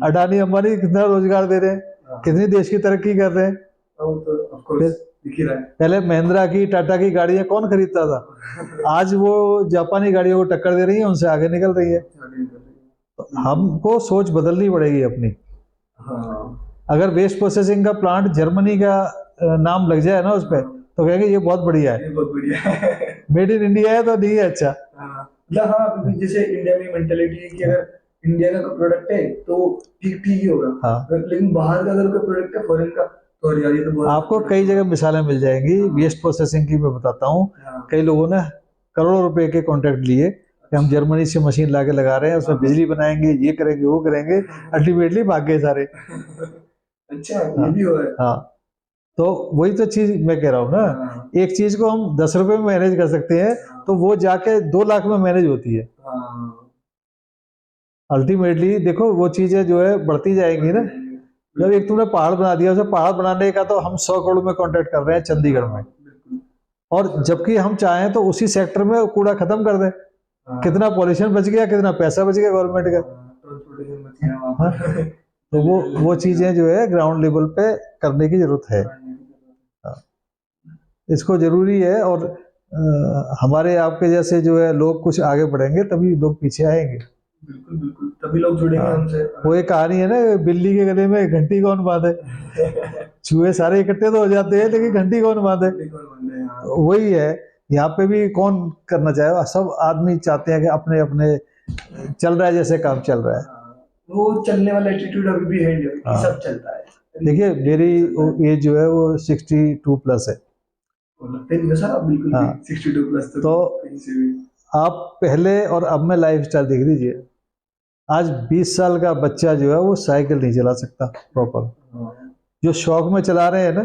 अडानी अंबानी कितना रोजगार दे रहे हैं, कितनी देश की तरक्की कर रहे हैं। तो of course फिर दिख ही रहा है। पहले महिंद्रा की टाटा की गाड़ियां कौन खरीदता था, आज वो जापानी गाड़ियों को टक्कर दे रही है, उनसे आगे निकल रही है। तो हमको सोच बदलनी पड़ेगी अपनी। हाँ। अगर वेस्ट प्रोसेसिंग का प्लांट जर्मनी का नाम लग जाए ना उस पर, तो कहेंगे ये बहुत बढ़िया ये है, बहुत बढ़िया है। मेड इन इंडिया है तो नहीं है अच्छा। हाँ, मतलब हाँ, अभी जैसे इंडिया में मेंटेलिटी है कि अगर इंडिया का कोई प्रोडक्ट है तो ठीक ठीक ही होगा। हाँ, लेकिन बाहर का अगर कोई प्रोडक्ट है फॉरेन का, तो अरे यार ये तो बहुत आपको कई जगह मिसालें मिल जाएंगी वेस्ट प्रोसेसिंग की, मैं बताता हूँ। हाँ। कई लोगों ने करोड़ों रुपए के कॉन्ट्रैक्ट लिए कि हम जर्मनी से मशीन लाके लगा रहे हैं, उसमें बिजली बनाएंगे, ये करेंगे वो करेंगे, अल्टीमेटली भाग गए सारे। अच्छा, ये हाँ, भी हुआ है। हाँ, तो वही तो चीज मैं कह रहा हूँ ना, हाँ, एक चीज को हम 10 रुपए में मैनेज कर सकते हैं, तो वो जाके 2 लाख में मैनेज होती है। हाँ। अल्टीमेटली देखो वो चीजें जो है बढ़ती जाएंगी ना। जब एक तुमने पहाड़ बना दिया, उसे पहाड़ बनाने का तो हम 100 करोड़ में कॉन्ट्रैक्ट कर रहे हैं चंडीगढ़ में, बिल्कुल। और जबकि हम चाहें तो उसी सेक्टर में कूड़ा खत्म कर दें, हाँ। कितना पॉल्यूशन बच गया, कितना पैसा बच गया गवर्नमेंट का। ट्रांसपोर्टेशन बच गया वहाँ हाँ, पर। तो वो चीजें जो है ग्राउंड लेवल पे करने की जरूरत है। हाँ, इसको जरूरी है, और हमारे आपके जैसे जो है लोग कुछ आगे बढ़ेंगे तभी लोग पीछे आएंगे। बिल्कुल बिल्कुल, तभी लोग जुड़ेंगे हाँ, हमसे। वो एक कहानी है ना, बिल्ली के गले में घंटी कौन बांधे, चूहे सारे इकट्ठे तो हो जाते हैं लेकिन घंटी कौन बांधे। तो वही है, यहाँ पे भी कौन करना चाहे, सब आदमी चाहते हैं कि अपने अपने चल रहा है जैसे काम चल रहा है। वो चलने वाला एटीट्यूड अभी भी है इंडिया में, कि हाँ, सब चलता है। देखिए मेरी एज जो है वो 62+ है। लगता ही नहीं था सर, आप बिल्कुल भी हाँ, 62 प्लस तो तो कहीं से भी। आप पहले और अब में लाइफ स्टाइल देख लीजिए। आज 20 साल का बच्चा जो है वो साइकिल नहीं चला सकता प्रॉपर, हाँ। जो शौक में चला रहे हैं ना,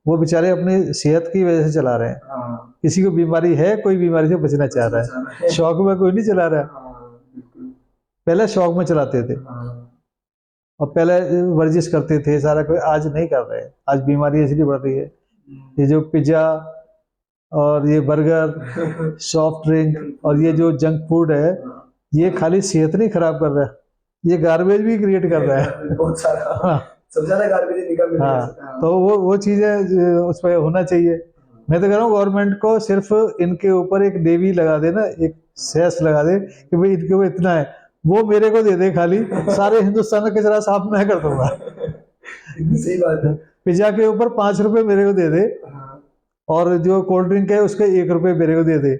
वो बेचारे अपनी सेहत की वजह से चला रहे हैं। हाँ। किसी को बीमारी है, कोई बीमारी से बचना चाह रहा है, शौक में कोई नहीं चला रहा है। हाँ, बिल्कुल। पहले शौक में चलाते थे, हाँ। और पहले वर्जिश करते थे सारा, कोई आज नहीं कर रहे हैं। आज बीमारी इसलिए बढ़ रही है, ये जो पिज्जा और ये बर्गर, सॉफ्ट ड्रिंक और ये जो जंक फूड है, ये खाली सेहत नहीं खराब कर रहा है, ये गार्बेज भी क्रिएट कर रहा है। बहुत सारा। हाँ, सबसे ज्यादा गार्बेज निकल रहा है। हाँ, तो वो चीजें उस पर होना चाहिए। मैं तो कह रहा हूँ गवर्नमेंट को सिर्फ इनके ऊपर एक देवी लगा देना, एक सेस लगा दे कि भाई इनके ऊपर इतना है, वो मेरे को दे दे खाली, सारे हिंदुस्तान का कचरा साफ मैं कर दूंगा। सही बात है। पिज्जा के ऊपर 5 रुपए मेरे को दे दे, हाँ। और जो कोल्ड ड्रिंक है उसके 1 रुपए मेरे को दे दे,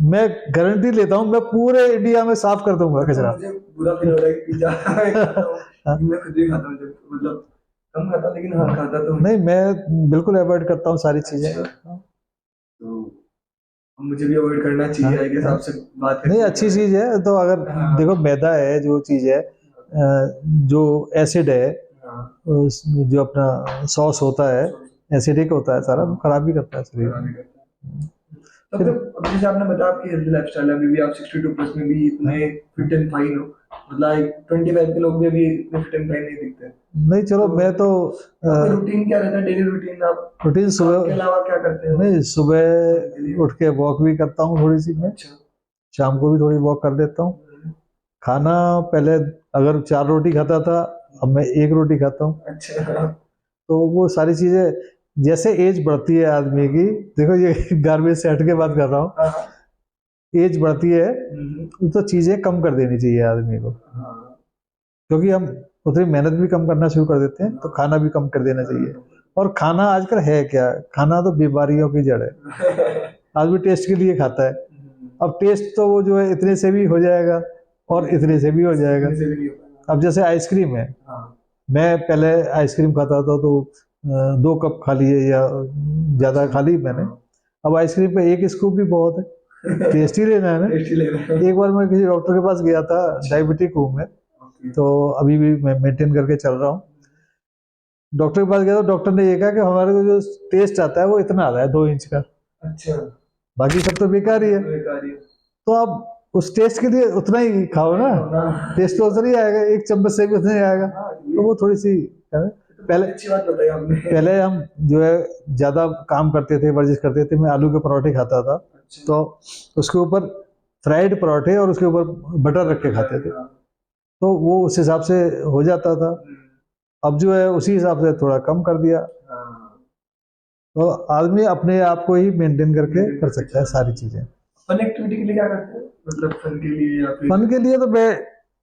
मैं गारंटी लेता हूँ मैं पूरे इंडिया में साफ कर दूंगा कचरा। मुझे बुरा फील हो रहा है कि पिज्जा खाता हूँ, मैं खुद भी खाता हूँ, मतलब कम खाता, लेकिन हाँ खाता तो हूँ। नहीं, मैं बिल्कुल अवॉइड करता हूँ सारी चीजें। अच्छा। तो मुझे भी अवॉइड करना चाहिए, आई गेस आपसे बात नहीं, करके। अच्छी चीज है। तो अगर देखो मैदा है जो चीज है, जो एसिड है, हाँ। जो अपना सॉस होता है, एसिडिक होता है सारा, वो खराब भी करता है शरीर खराब में। ही करता है। तो फिर अब जैसे आपने बताया आपकी हेल्दी लाइफस्टाइल है, अभी भी आप 62 प्लस में भी इतने फिट एंड फाइन हो, मतलब 25 के लोग भी अभी इतने फिट एंड फाइन नहीं दिखते। नहीं, चलो मैं तो आपका रूटीन क्या रहता है, डेली रूटीन? आप रूटीन काम सुबह के अलावा क्या करते हो? नहीं, सुबह उठ के वॉक भी करता हूँ थोड़ी सी मैं, अच्छा। शाम को भी थोड़ी वॉक कर लेता हूँ। खाना पहले अगर 4 रोटी खाता था, अब मैं 1 रोटी खाता हूँ। अच्छा। तो वो सारी चीजें जैसे एज बढ़ती है आदमी की, देखो ये गार्बेज से हट के बात कर रहा हूँ, हाँ, हाँ। एज बढ़ती है तो चीजें कम कर देनी चाहिए आदमी को, हाँ। क्योंकि हम उतनी मेहनत भी कम करना शुरू कर देते हैं, तो खाना भी कम कर देना चाहिए। और खाना आजकल है क्या, खाना तो बीमारियों की जड़ है। आदमी टेस्ट के लिए खाता है, अब टेस्ट तो वो जो है इतने से भी हो जाएगा और इतने से भी हो जाएगा। अब जैसे आइसक्रीम है, मैं पहले आइसक्रीम खाता था तो 2 कप खा लिए या ज्यादा खा ली मैंने, अब आइसक्रीम पे 1 स्कूप भी बहुत है, टेस्ट ही लेना है ना। एक बार मैं किसी डॉक्टर के पास गया था, डायबिटिक हूँ मैं, तो अभी भी मैं मेंटेन करके चल रहा हूँ। डॉक्टर के पास गया तो डॉक्टर ने ये कहा कि हमारे को जो टेस्ट आता है वो इतना आता है 2 इंच का, अच्छा। बाकी सब तो बेकार ही है। तो अब उस टेस्ट के लिए उतना ही खाओ ना, टेस्ट तो उतना ही आएगा, एक चम्मच से भी उतना ही आएगा। तो वो थोड़ी सी पहले अच्छी बात बताई आपने। पहले हम जो है ज़्यादा काम करते थे, वर्जिश करते थे, मैं आलू के पराठे खाता था, तो उसके ऊपर फ्राइड पराठे और उसके ऊपर बटर रख के खाते थे, तो वो उस हिसाब से हो जाता था। अब जो है उसी हिसाब से थोड़ा कम कर दिया, तो आदमी अपने आप को ही मेंटेन करके कर सकता है सारी चीज़ें। फन एक्टिविटी के लिए क्या करते हैं, मतलब फन के लिए या फिर? फन के लिए तो मैं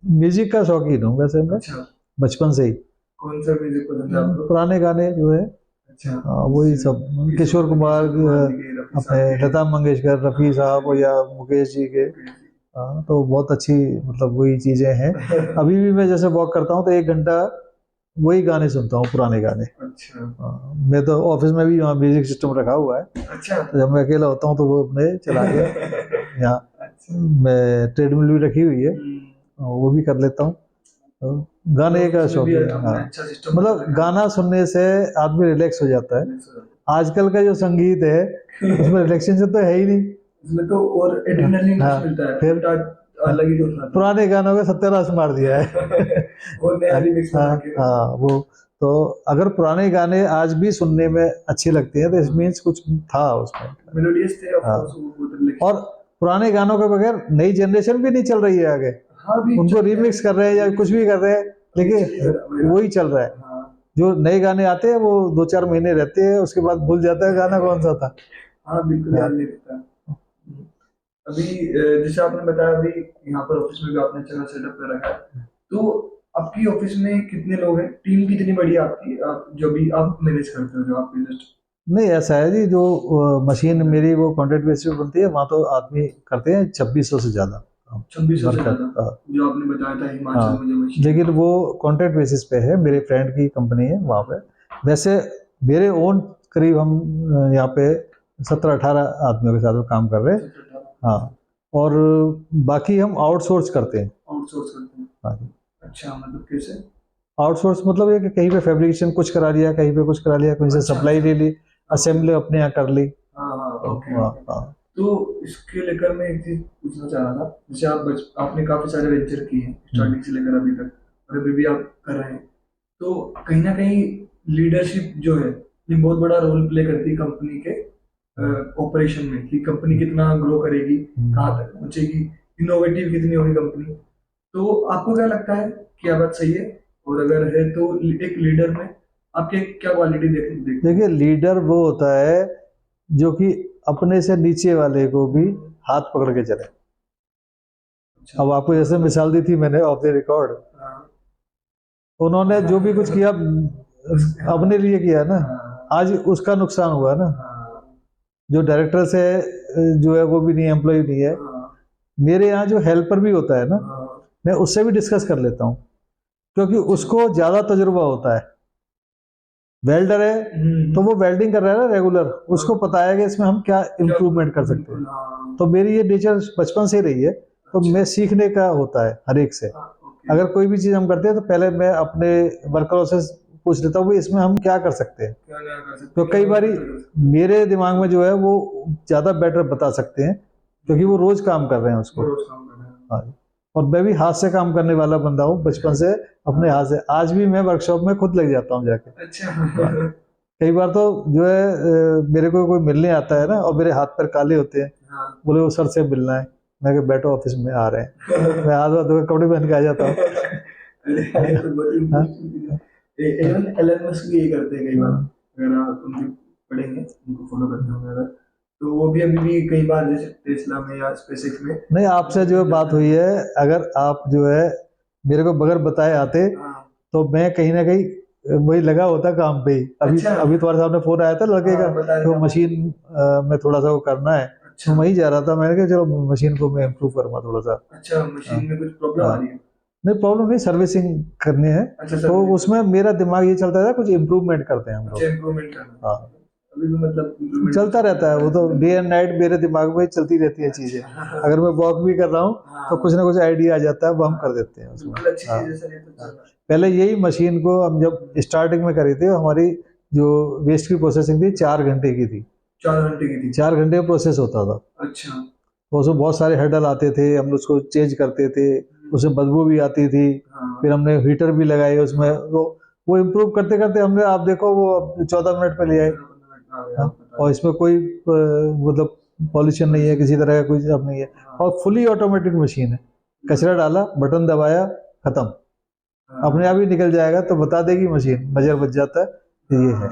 म्यूजिक का शौकीन हूँ वैसे, मैं अच्छा, बचपन से ही। कौन सा म्यूजिक पसंद है आपको? पुराने गाने जो है, अच्छा, वही सब, किशोर कुमार, कुमार जी के, रफी अपने साहब के। लता मंगेशकर, रफ़ी साहब या मुकेश जी के। तो बहुत अच्छी, मतलब वही चीज़ें हैं। अभी भी मैं जैसे वॉक करता हूँ तो 1 घंटा वही गाने सुनता हूँ, पुराने गाने। अच्छा, मैं तो ऑफिस में भी वहाँ म्यूजिक सिस्टम रखा हुआ है, अच्छा। तो जब मैं अकेला होता हूँ तो वो अपने चला के यहाँ, अच्छा। मैं ट्रेडमिल भी रखी हुई है, वो भी कर लेता हूँ। तो गाने का ऑफिस में शौक भी है, आपने हाँ। अच्छा सिस्टम मतलब बना रखा है। गाना सुनने से आदमी रिलैक्स हो जाता है। Relax हो जाता है। आजकल का जो संगीत है उसमें रिलैक्सेशन तो है ही नहीं। इसमें तो और एड्रेनलिन हाँ, मिलता है, फिर उल्टा अलग ही जोश आता है। पुराने गानों का सत्यानाश मार दिया है। वो नया रिमिक्स बना हाँ, के। हाँ, वो तो अगर पुराने गाने आज भी सुनने में अच्छे लगते हैं तो इस मीन्स कुछ था उसमें। मेलोडियस थे, ऑफ हाँ, कोर्स, वो बहुत रिलैक्स। और पुराने गानों के बगैर नई जनरेशन भी नहीं चल रही है आगे। हाँ, भी उनको चल रहा है। रीमिक्स कर रहे हैं या कुछ भी कर रहे हैं, अभी चल ही लेकिन रहा है। वही चल रहा है। हाँ, जो नए गाने आते हैं वो 2-4 महीने रहते हैं, उसके बाद भूल जाता है गाना कौन सा था। हाँ, बिल्कुल हाँ, याद नहीं रहता। अभी जैसे आपने बताया, अभी यहाँ पर ऑफिस में भी आपने अच्छा सेटअप कर रखा है, तो आपकी ऑफिस में कितने लोग हैं, टीम कितनी बड़ी है आपकी, आप जो भी आप मैनेज करते हो, जो आपके जस्ट? नहीं ऐसा है जी, जो मशीन मेरी वो कॉन्ट्रैक्ट बेसिस पे बनती है, वहाँ तो आदमी करते हैं 2600 से ज़्यादा 2600 से वर्कर। ज्यादा, जो आपने बताया था हिमाचल हाँ, में जो मशीन। लेकिन वो कॉन्ट्रैक्ट बेसिस पे है, मेरे फ्रेंड की कंपनी है वहाँ पे। वैसे मेरे ओन करीब हम यहाँ पे 17-18 आदमियों के साथ काम कर रहे हैं। हाँ, और बाकी हम आउटसोर्स करते हैं। आउटसोर्स करते हैं? हाँ जी। अच्छा, मतलब कैसे? आउटसोर्स मतलब ये कि कहीं पे फैब्रिकेशन कुछ करा लिया, कहीं पे कुछ करा लिया, कहीं से अच्छा, सप्लाई अच्छा। ले ली, असेंबली अपने यहाँ कर ली। हाँ, हाँ, तो ओके, हाँ, ओके। हाँ। तो इसके लेकर मैं एक चीज पूछना चाह रहा था, जैसे आपने काफी सारे वेंचर किए हैं स्टार्टिंग से लेकर अभी तक, और अभी भी आप कर रहे हैं, तो कहीं ना कहीं लीडरशिप जो है, ये बहुत बड़ा रोल प्ले करती है कंपनी के ऑपरेशन में, कि कंपनी कितना ग्रो करेगी, कहाँ तक पहुंचेगी, इनोवेटिव कितनी होगी कंपनी। तो आपको क्या लगता है, क्या बात सही है? और अगर है तो एक लीडर में आपके क्या क्वालिटी देखते देखिए, लीडर वो होता है जो कि अपने से नीचे वाले को भी हाथ पकड़ के चले। अच्छा। अब आपको जैसे मिसाल दी थी मैंने ऑफ द रिकॉर्ड, हाँ, उन्होंने जो भी कुछ किया अपने लिए किया ना, हाँ, आज उसका नुकसान हुआ ना। हाँ, जो डायरेक्टर से जो है वो भी नहीं, एम्प्लॉय नहीं है। हाँ, मेरे यहाँ जो हेल्पर भी होता है ना, हाँ, मैं उससे भी डिस्कस कर लेता हूँ, क्योंकि उसको ज़्यादा तजुर्बा होता है। वेल्डर है तो वो वेल्डिंग कर रहा है ना रेगुलर, उसको पता है कि इसमें हम क्या इम्प्रूवमेंट कर सकते हैं। बिल्कुल, हाँ। तो मेरी ये नेचर बचपन से ही रही है, तो अच्छा। मैं सीखने का होता है हर एक से। हाँ, ओके। अगर कोई भी चीज़ हम करते हैं तो पहले मैं अपने वर्करों से पूछ लेता हूँ कि इसमें हम क्या कर सकते हैं। क्या क्या कर सकते तो हैं, कई क्या बारी बेहतर कर सकते हैं? मेरे दिमाग में जो है वो ज़्यादा बेटर बता सकते हैं, क्योंकि वो रोज़ काम कर रहे हैं उसको। वो रोज काम कर रहे हैं। हाँ जी। और मैं भी हाथ से काम करने वाला बंदा हूँ बचपन से, अपने हाथ से। आज भी मैं वर्कशॉप में खुद लग जाता हूँ जाके। अच्छा। हाँ। कई बार तो जो है मेरे को कोई मिलने आता है ना, और मेरे हाथ पैर काले होते हैं, हाँ। बोले वो सर से मिलना है, मैं कहा बैठो ऑफिस में आ रहे हैं। मैं हाथ धो के कपड़े पहन के आ जाता हूँ। अरे, ये तो बहुत हाँ, इंटरेस्टिंग चीज है। इवन एलन मस्क भी यही करते हैं कई बार, अगर आप उनके पढ़ेंगे, उनको फॉलो करते होंगे अगर, तो वो भी अभी भी कई बार जैसे टेस्ला में या स्पेसएक्स में। नहीं, आपसे जो बात हुई है, अगर आप जो है मेरे को बगैर बताए आते हाँ। तो मैं कहीं ना कहीं वही लगा होता काम पे ही। अभी अच्छा। अभी तुम्हारे सामने फोन आया था लड़के का, हाँ, बता तो रहे थे। मशीन में थोड़ा सा वो करना है, अच्छा। तो वहीं जा रहा था। मैंने कहा चलो मशीन को मैं इम्प्रूव करूँगा थोड़ा सा। अच्छा, हाँ, मशीन में कुछ प्रॉब्लम आ हाँ। रही है? नहीं, प्रॉब्लम नहीं, सर्विसिंग करनी है। अच्छा, तो सर्विसिंग। उसमें मेरा दिमाग ये चलता था कुछ इम्प्रूवमेंट करते हैं हम अच्छा, लोग। इम्प्रूवमेंट करना है। हाँ, अभी भी मतलब इम्प्रूवमेंट चलता रहता है वो तो, डे एंड नाइट मेरे दिमाग में चलती रहती है चीजें। अच्छा। अगर मैं वॉक भी कर रहा हूँ तो कुछ ना कुछ आइडिया आ जाता है, वो हम कर देते हैं उसमें। बिल्कुल अच्छी हाँ, चीज है सर, ये तो हाँ। चल रहा है। पहले यही मशीन को हम जब स्टार्टिंग में करी थी, हमारी जो वेस्ट की प्रोसेसिंग थी 4 घंटे की थी। 4 घंटे की थी? 4 घंटे में प्रोसेस होता था। अच्छा। तो उसमें बहुत सारे हर्डल आते थे, हम उसको चेंज करते थे, उसमें बदबू भी आती थी। फिर हमने हीटर भी लगाए उसमें, तो वो इम्प्रूव करते करते हमने, आप देखो वो 14 मिनट पे ले आए। हाँ, और इसमें कोई मतलब पॉल्यूशन नहीं है, किसी तरह का कोई अब नहीं है, और फुली ऑटोमेटिक मशीन है। कचरा डाला, बटन दबाया, खत्म, अपने आप ही निकल जाएगा, तो बता देगी मशीन, नजर बच जाता है। ये है।